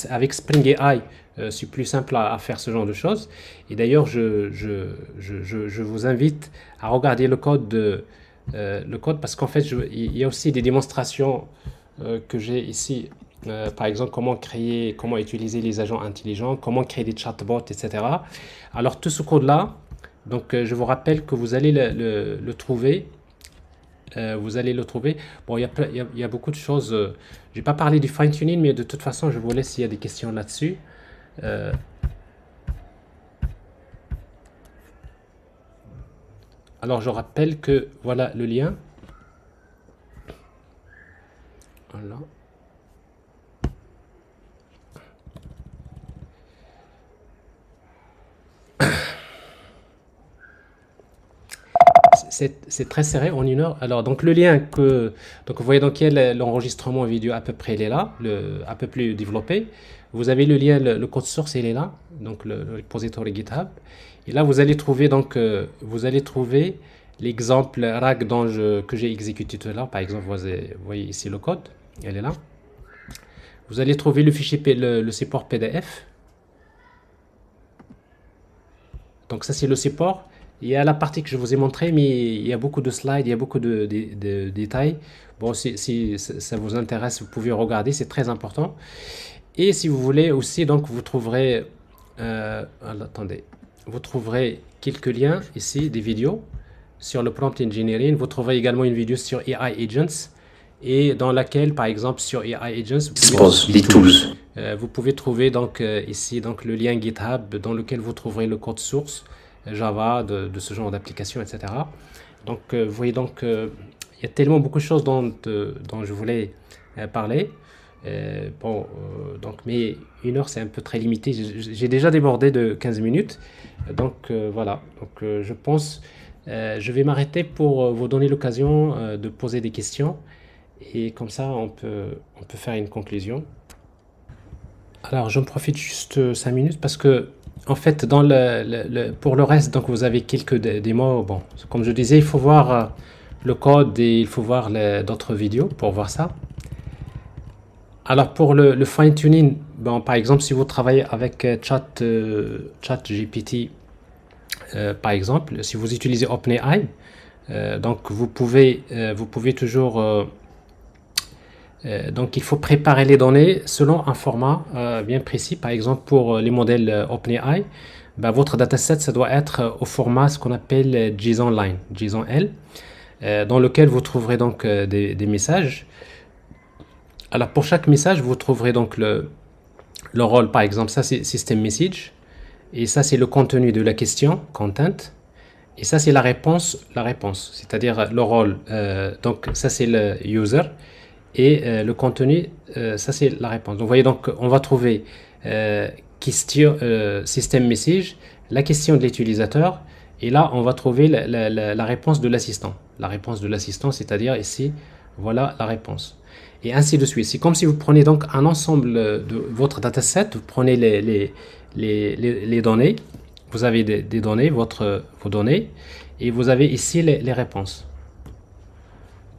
avec Spring AI, c'est plus simple à faire ce genre de choses. Et d'ailleurs, je vous invite à regarder le code parce qu'en fait, il y a aussi des démonstrations que j'ai ici. Par exemple, comment utiliser les agents intelligents, comment créer des chatbots, etc. Alors, tout ce code-là, donc je vous rappelle que vous allez le trouver vous allez le trouver. Bon, il y a beaucoup de choses. Je vais pas parler du fine-tuning, mais de toute façon, je vous laisse s'il y a des questions là-dessus. Euh, alors, je rappelle que voilà le lien. Voilà. C'est très serré en 1 heure. Alors, donc le lien donc vous voyez donc il y a l'enregistrement vidéo à peu près, il est là, un peu plus développé. Vous avez le lien, le code source, il est là, donc le repository GitHub. Et là, vous allez trouver vous allez trouver l'exemple RAG que j'ai exécuté tout à l'heure. Par exemple, vous voyez ici le code, elle est là. Vous allez trouver le fichier, le support PDF. Donc ça, c'est le support. Il y a la partie que je vous ai montré, mais il y a beaucoup de slides, il y a beaucoup de détails. Bon, si ça vous intéresse, vous pouvez regarder, c'est très important. Et si vous voulez aussi, donc vous trouverez, attendez, vous trouverez quelques liens ici, des vidéos sur le prompt engineering. Vous trouverez également une vidéo sur AI Agents, et dans laquelle, par exemple, sur AI Agents, vous pouvez trouver donc ici donc le lien GitHub dans lequel vous trouverez le code source Java de ce genre d'application, etc. Donc, vous voyez donc, il y a tellement beaucoup de choses dont je voulais parler. Donc, mais 1 heure, c'est un peu très limité. J'ai déjà débordé de 15 minutes. Donc, voilà. Donc, je pense, je vais m'arrêter pour vous donner l'occasion de poser des questions. Et comme ça, on peut faire une conclusion. Alors, j'en profite juste 5 minutes parce que, en fait, pour le reste, donc vous avez quelques démos. Bon, comme je disais, il faut voir le code et il faut voir d'autres vidéos pour voir ça. Alors, pour le fine-tuning, bon, par exemple, si vous travaillez avec ChatGPT, par exemple, si vous utilisez OpenAI, donc vous pouvez toujours donc il faut préparer les données selon un format bien précis. Par exemple, pour les modèles OpenAI, ben, votre dataset, ça doit être au format ce qu'on appelle JSON Line, JSON L, dans lequel vous trouverez donc des messages. Alors pour chaque message, vous trouverez donc le rôle. Par exemple, ça c'est System Message, et ça c'est le contenu de la question, Content, et ça c'est la réponse, c'est-à-dire le rôle. Donc ça c'est le User. Et le contenu, ça c'est la réponse. Donc, vous voyez, donc on va trouver question, système message, la question de l'utilisateur, et là on va trouver la réponse de l'assistant. La réponse de l'assistant, c'est-à-dire ici, voilà la réponse. Et ainsi de suite. C'est comme si vous prenez donc un ensemble de votre dataset, vous prenez les données, vous avez des données, vos données, et vous avez ici les réponses.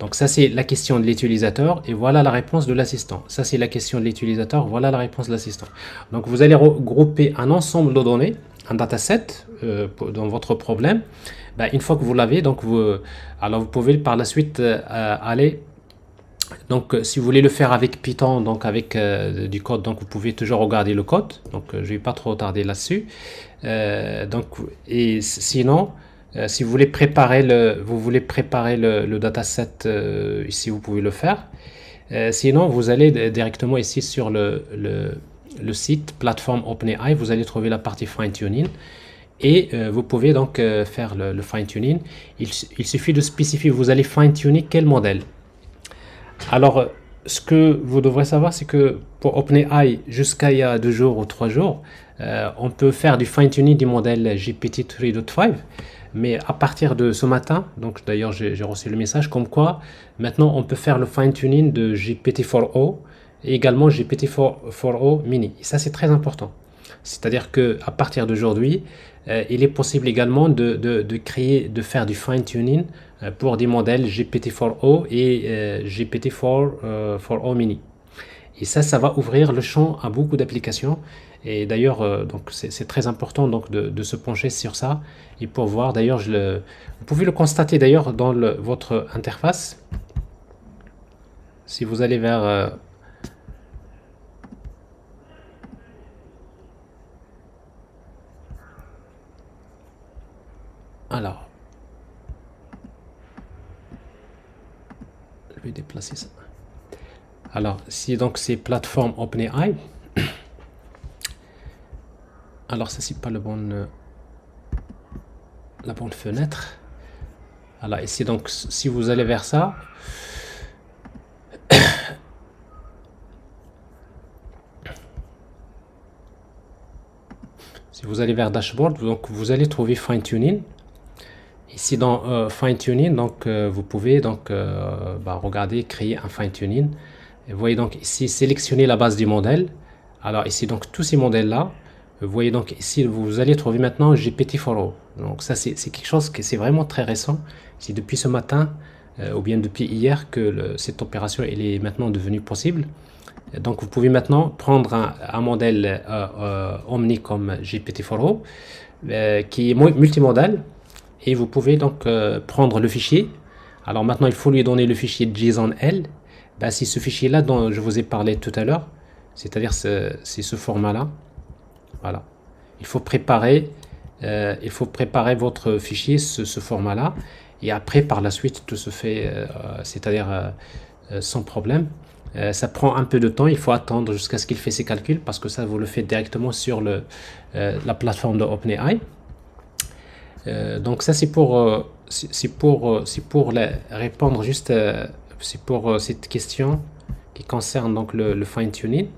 Donc ça c'est la question de l'utilisateur et voilà la réponse de l'assistant. Ça c'est la question de l'utilisateur, voilà la réponse de l'assistant. Donc vous allez regrouper un ensemble de données, un dataset dans votre problème. Ben, une fois que vous l'avez, donc alors vous pouvez par la suite aller. Donc si vous voulez le faire avec Python, donc avec du code, donc vous pouvez toujours regarder le code. Donc je vais pas trop tarder là-dessus. Donc et sinon. Si vous voulez préparer le dataset, ici vous pouvez le faire. Sinon, vous allez directement ici sur le site plateforme OpenAI, vous allez trouver la partie fine-tuning et vous pouvez donc faire le fine-tuning. Il suffit de spécifier, vous allez fine-tuner quel modèle. Alors, ce que vous devrez savoir, c'est que pour OpenAI, jusqu'à il y a 2 jours ou 3 jours, on peut faire du fine-tuning du modèle GPT 3.5. Mais à partir de ce matin, donc d'ailleurs j'ai reçu le message comme quoi maintenant on peut faire le fine-tuning de GPT-4o et également GPT-4o mini. Et ça c'est très important. C'est-à-dire que à partir d'aujourd'hui, il est possible également de faire du fine-tuning pour des modèles GPT-4o et GPT-4o mini. Et ça va ouvrir le champ à beaucoup d'applications. Et d'ailleurs, donc c'est très important donc de se pencher sur ça et pour voir. D'ailleurs, vous pouvez le constater d'ailleurs dans votre interface. Si vous allez vers alors, Alors, si donc c'est plateforme OpenAI, alors ça c'est pas la bonne fenêtre. Alors ici donc si vous allez vers ça, si vous allez vers dashboard, donc vous allez trouver fine tuning. Ici dans fine tuning, donc vous pouvez donc regarder, créer un fine tuning. Et vous voyez donc ici sélectionner la base du modèle. Alors ici donc tous ces modèles là, vous voyez donc ici vous allez trouver maintenant GPT-4o. Donc ça c'est quelque chose qui c'est vraiment très récent. C'est depuis ce matin ou bien depuis hier que cette opération elle est maintenant devenue possible. Donc vous pouvez maintenant prendre un modèle Omni comme GPT-4o qui est multimodal et vous pouvez donc prendre le fichier. Alors maintenant il faut lui donner le fichier JSON-L. Ben, c'est ce fichier là dont je vous ai parlé tout à l'heure, c'est-à-dire c'est ce format là. Voilà, il faut préparer votre fichier ce format là et après par la suite tout se fait c'est-à-dire sans problème. Ça prend un peu de temps, il faut attendre jusqu'à ce qu'il fait ses calculs parce que ça vous le faites directement sur la plateforme de OpenAI. Donc ça c'est pour répondre juste c'est pour cette question qui concerne donc le fine tuning.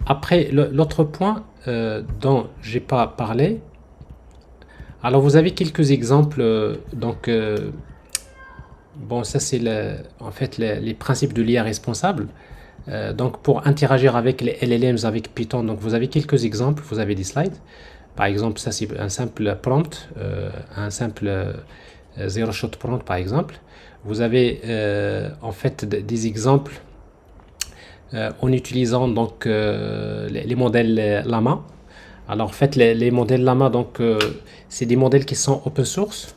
Après l'autre point dont j'ai pas parlé, alors vous avez quelques exemples donc bon ça c'est en fait les principes de l'IA responsable. Donc pour interagir avec les LLMs avec Python, donc vous avez quelques exemples, vous avez des slides. Par exemple ça c'est un simple prompt, un simple zero shot prompt par exemple. Vous avez en fait des exemples en utilisant donc les modèles Llama. Alors en fait les modèles Llama donc c'est des modèles qui sont open source.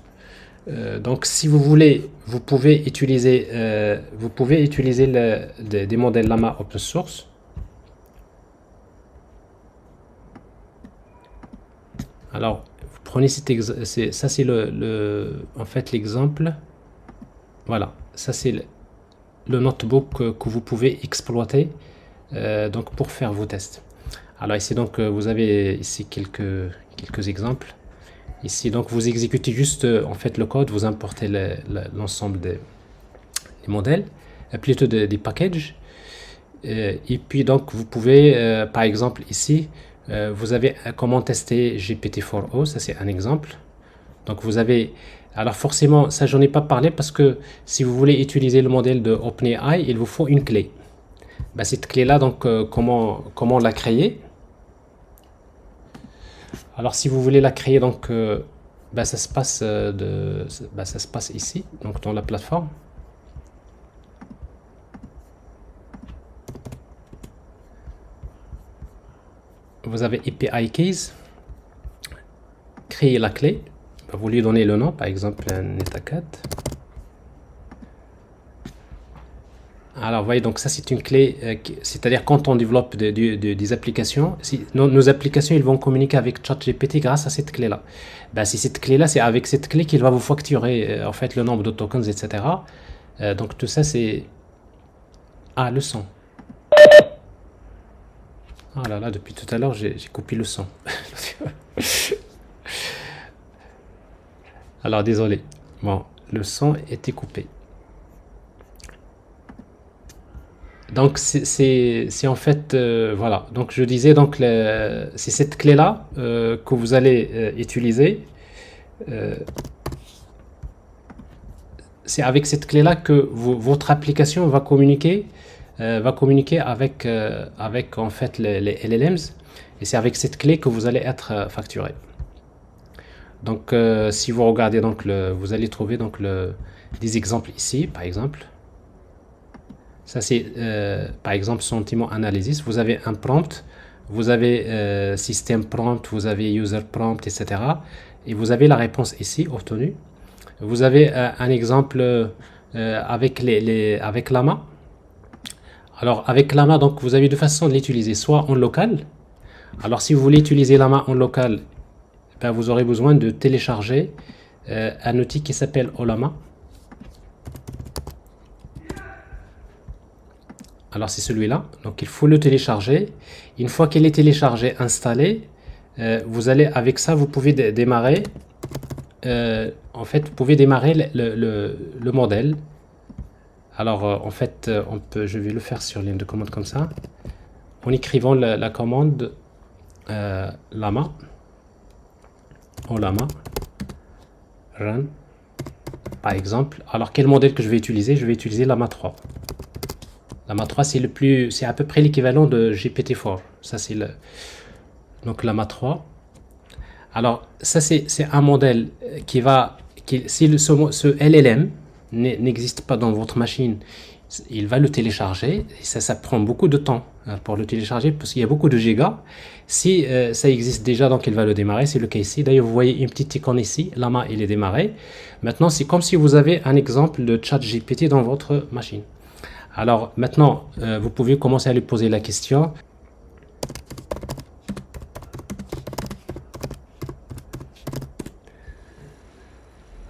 Donc si vous voulez vous pouvez utiliser des modèles Llama open source. Alors vous prenez ça c'est en fait l'exemple. Voilà, ça c'est le notebook que vous pouvez exploiter donc pour faire vos tests. Alors ici donc vous avez ici quelques exemples. Ici donc vous exécutez juste en fait le code, vous importez l'ensemble des modèles, plutôt des packages. Et puis donc vous pouvez par exemple ici vous avez comment tester GPT-4o, ça c'est un exemple. Donc vous avez alors forcément ça j'en ai pas parlé parce que si vous voulez utiliser le modèle de OpenAI il vous faut une clé. Ben, cette clé là donc comment la créer? Alors si vous voulez la créer donc ben, ça se passe ça se passe ici donc dans la plateforme. Vous avez API keys, créer la clé, vous lui donnez le nom par exemple NetaCat. Alors vous voyez donc ça c'est une clé, c'est-à-dire quand on développe des applications, si nos applications ils vont communiquer avec ChatGPT grâce à cette clé là. Ben, si cette clé là c'est avec cette clé qu'il va vous facturer en fait le nombre de tokens etc. Donc tout ça c'est le son. Ah là là depuis tout à l'heure j'ai coupé le son. Alors désolé, bon le son était coupé. Donc c'est en fait voilà, donc je disais donc c'est cette clé là que vous allez utiliser. C'est avec cette clé là que votre application va communiquer avec en fait les LLMs et c'est avec cette clé que vous allez être facturé. Donc si vous regardez donc vous allez trouver donc des exemples ici par exemple. Ça c'est par exemple sentiment analysis, vous avez un prompt, vous avez système prompt, vous avez user prompt etc. Et vous avez la réponse ici obtenue. Vous avez un exemple avec avec Llama. Alors avec Llama donc vous avez deux façons de l'utiliser, soit en local. Alors si vous voulez utiliser Llama en local, ben, vous aurez besoin de télécharger un outil qui s'appelle Ollama. Alors c'est celui-là, donc il faut le télécharger. Une fois qu'il est téléchargé, installé, vous allez avec ça, vous pouvez démarrer. En fait, vous pouvez démarrer le modèle. Alors en fait, je vais le faire sur ligne de commande comme ça, en écrivant la commande lama, lama run, par exemple. Alors quel modèle que je vais utiliser? Je vais utiliser lama 3. Lama 3, c'est à peu près l'équivalent de GPT-4. Ça c'est donc lama 3. Alors ça c'est un modèle si ce LLM n'existe pas dans votre machine, il va le télécharger, et ça prend beaucoup de temps pour le télécharger parce qu'il y a beaucoup de gigas. Si ça existe déjà, donc il va le démarrer, c'est le cas ici. D'ailleurs vous voyez une petite icône ici, Lama il est démarré. Maintenant c'est comme si vous avez un exemple de ChatGPT dans votre machine. Alors maintenant vous pouvez commencer à lui poser la question.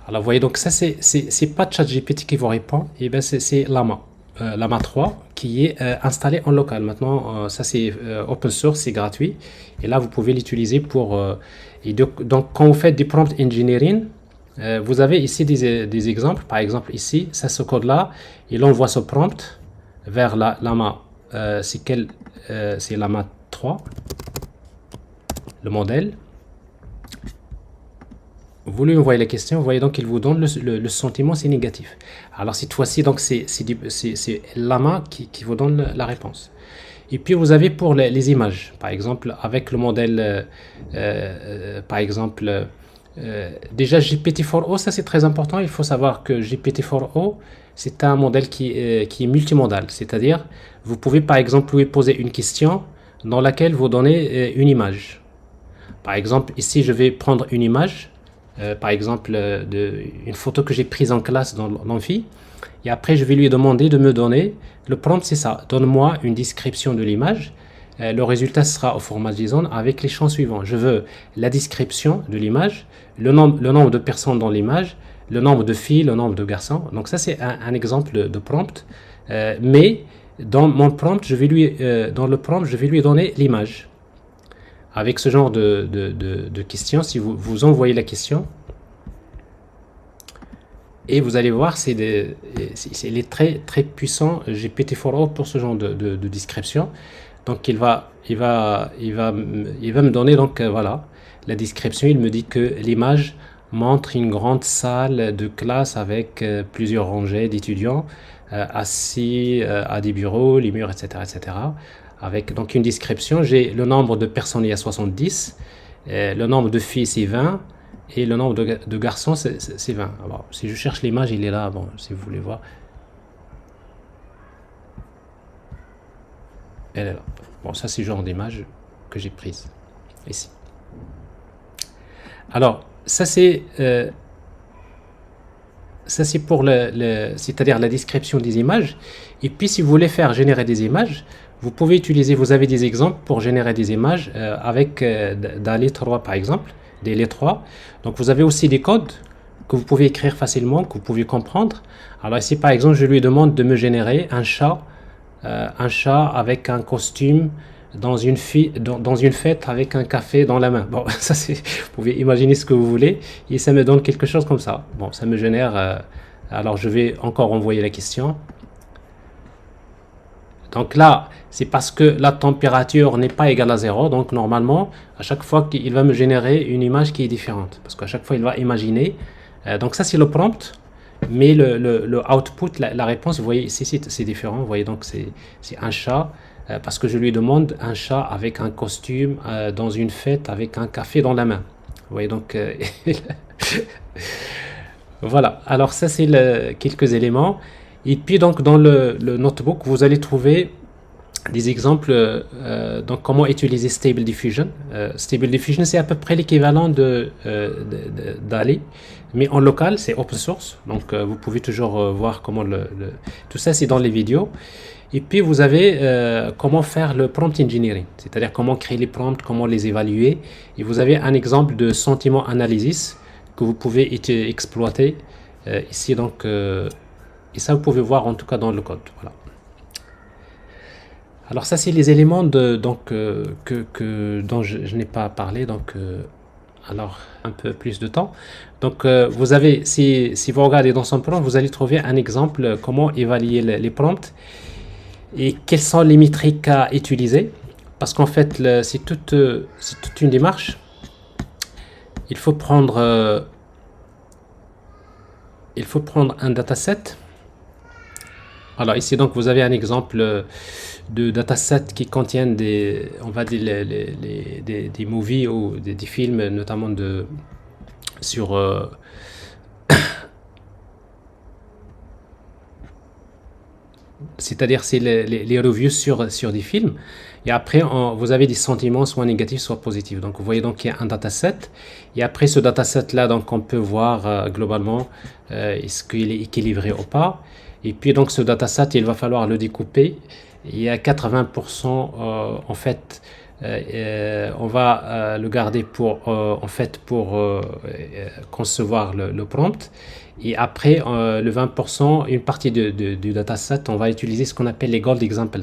Alors vous voyez, donc ça c'est pas ChatGPT qui vous répond, et ben c'est Lama. Lama 3 qui est installé en local. Maintenant, ça c'est open source, c'est gratuit. Et là, vous pouvez l'utiliser pour... donc, quand vous faites du prompt engineering, vous avez ici des exemples. Par exemple, ici, ça, ce code-là, il envoie ce prompt vers la Lama. C'est Lama 3, le modèle. Vous lui envoyez la question, vous voyez donc qu'il vous donne le sentiment, c'est négatif. Alors cette fois-ci, donc c'est Lama qui vous donne la réponse. Et puis vous avez pour les images, par exemple avec le modèle, par exemple, déjà GPT-4o, ça c'est très important. Il faut savoir que GPT-4o, c'est un modèle qui est multimodal, c'est-à-dire vous pouvez par exemple lui poser une question dans laquelle vous donnez une image. Par exemple, ici je vais prendre une image. Par exemple une photo que j'ai prise en classe dans l'amphi, et après je vais lui demander de me donner le prompt, c'est ça, donne-moi une description de l'image. Le résultat sera au format JSON avec les champs suivants. Je veux la description de l'image, le nombre de personnes dans l'image, le nombre de filles, le nombre de garçons. Donc ça c'est un exemple de prompt, mais dans mon prompt dans le prompt je vais lui donner l'image. Avec ce genre de questions, si vous envoyez la question, et vous allez voir, il est très très puissant GPT-4o pour ce genre de description. Donc il va me donner donc voilà la description. Il me dit que l'image montre une grande salle de classe avec plusieurs rangées d'étudiants assis à des bureaux, les murs, etc., etc. Avec donc une description, j'ai le nombre de personnes, il y a 70, le nombre de filles c'est 20, et le nombre de garçons c'est 20. Alors, si je cherche l'image, il est là, bon, si vous voulez voir. Elle est là. Bon, ça c'est le genre d'image que j'ai prise ici. Alors, ça c'est pour c'est-à-dire la description des images. Et puis si vous voulez faire générer des images, vous pouvez utiliser, vous avez des exemples pour générer des images avec DALL-E 3 par exemple, DALL-E 3. Donc vous avez aussi des codes que vous pouvez écrire facilement, que vous pouvez comprendre. Alors ici par exemple, je lui demande de me générer un chat avec un costume dans une fête avec un café dans la main. Bon, ça c'est, vous pouvez imaginer ce que vous voulez, et ça me donne quelque chose comme ça. Bon, ça me génère. Alors je vais encore envoyer la question. Donc là, c'est parce que la température n'est pas égale à 0. Donc normalement, à chaque fois qu'il va me générer une image qui est différente. Parce qu'à chaque fois, il va imaginer. Donc ça, c'est le prompt. Mais le output, la réponse, vous voyez ici, c'est différent. Vous voyez, donc c'est un chat. Parce que je lui demande un chat avec un costume dans une fête avec un café dans la main. Vous voyez, donc... voilà. Alors ça, c'est quelques éléments. Et puis donc dans le notebook, vous allez trouver des exemples donc comment utiliser Stable Diffusion. Stable Diffusion, c'est à peu près l'équivalent DALL-E, mais en local, c'est open source. Donc vous pouvez toujours voir comment tout ça, c'est dans les vidéos. Et puis vous avez comment faire le prompt engineering, c'est-à-dire comment créer les prompts, comment les évaluer. Et vous avez un exemple de sentiment analysis que vous pouvez exploiter ici donc. Et ça, vous pouvez voir en tout cas dans le code. Voilà. Alors ça, c'est les éléments dont je n'ai pas parlé, alors un peu plus de temps. Donc vous avez, si vous regardez dans son prompt, vous allez trouver un exemple comment évaluer les prompts et quelles sont les métriques à utiliser. Parce qu'en fait, c'est toute une démarche. Il faut prendre, un dataset. Alors ici, donc, vous avez un exemple de dataset qui contient on va dire, des movies ou des films, notamment sur, c'est-à-dire c'est les reviews sur des films. Et après, vous avez des sentiments soit négatifs, soit positifs. Donc, vous voyez donc qu'il y a un dataset. Et après ce dataset-là, donc, on peut voir globalement est-ce qu'il est équilibré ou pas. Et puis, donc, ce dataset, il va falloir le découper. Il y a 80%, en fait, on va le garder pour concevoir le prompt. Et après, le 20%, une partie du dataset, on va utiliser ce qu'on appelle les gold examples.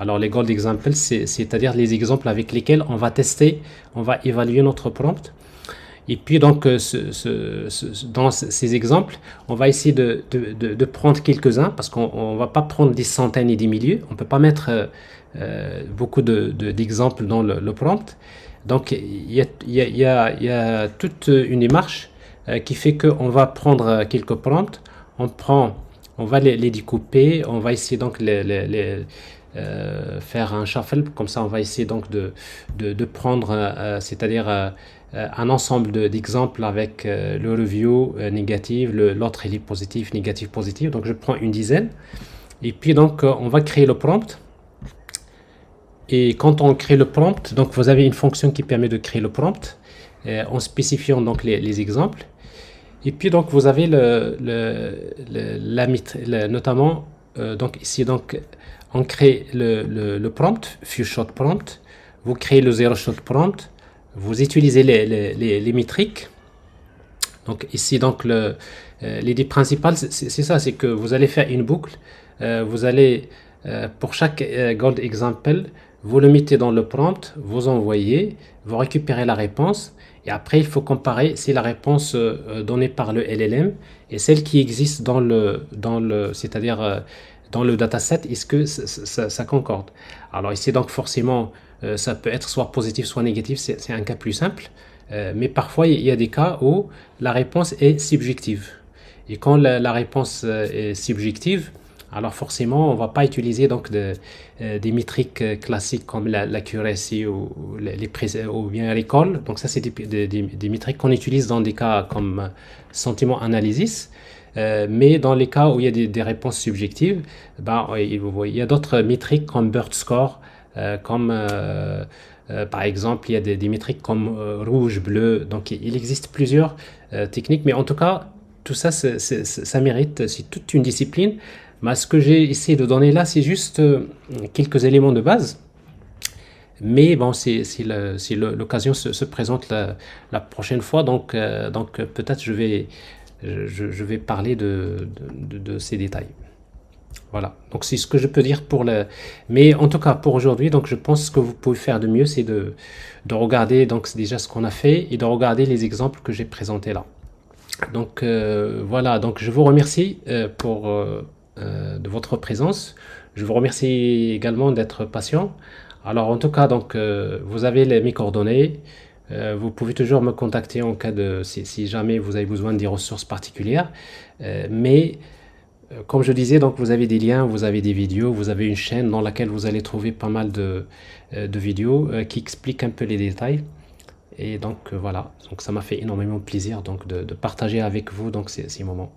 Alors, les gold examples, c'est-à-dire les exemples avec lesquels on va tester, on va évaluer notre prompt. Et puis, donc, dans ces exemples, on va essayer de prendre quelques-uns parce qu'on ne va pas prendre des centaines et des milliers. On ne peut pas mettre beaucoup d'exemples dans le prompt. Donc, il y a toute une démarche qui fait qu'on va prendre quelques prompts, on va les découper, on va essayer donc faire un shuffle, comme ça on va essayer donc de prendre, c'est-à-dire un ensemble d'exemples avec le review négatif, l'autre il est positif, négatif, positif, donc je prends une dizaine, et puis donc on va créer le prompt. Et quand on crée le prompt, donc vous avez une fonction qui permet de créer le prompt en spécifiant donc les exemples. Et puis donc vous avez notamment donc ici donc on crée le prompt, few shot prompt, vous créez le zero shot prompt, vous utilisez les métriques. Donc ici donc l'idée principale c'est ça, c'est que vous allez faire une boucle, vous allez pour chaque gold example, vous le mettez dans le prompt, vous envoyez, vous récupérez la réponse. Et après, il faut comparer si la réponse donnée par le LLM et celle qui existe c'est-à-dire dans le dataset, est-ce que ça concorde? Alors ici, donc forcément, ça peut être soit positif, soit négatif, c'est un cas plus simple. Mais parfois, il y a des cas où la réponse est subjective. Et quand la réponse est subjective, alors forcément, on ne va pas utiliser donc des métriques classiques comme l'accuracy ou bien recall. Donc ça, c'est des métriques qu'on utilise dans des cas comme sentiment analysis. Mais dans les cas où il y a des réponses subjectives, il y a d'autres métriques comme BERT score, par exemple, il y a des métriques comme rouge, bleu. Donc il existe plusieurs techniques, mais en tout cas, tout ça, ça mérite, c'est toute une discipline. Mais ce que j'ai essayé de donner là, c'est juste quelques éléments de base. Mais bon, si l'occasion se présente la prochaine fois, donc peut-être je vais parler de ces détails. Voilà, donc c'est ce que je peux dire mais en tout cas pour aujourd'hui, donc je pense que vous pouvez faire de mieux, c'est de regarder donc c'est déjà ce qu'on a fait et de regarder les exemples que j'ai présentés là. Donc voilà, donc je vous remercie de votre présence. Je vous remercie également d'être patient. Alors en tout cas, donc vous avez mes coordonnées. Vous pouvez toujours me contacter en cas si jamais vous avez besoin des ressources particulières. Mais comme je disais, donc vous avez des liens, vous avez des vidéos, vous avez une chaîne dans laquelle vous allez trouver pas mal de vidéos qui expliquent un peu les détails. Et donc voilà, donc ça m'a fait énormément plaisir donc de partager avec vous donc ces moments.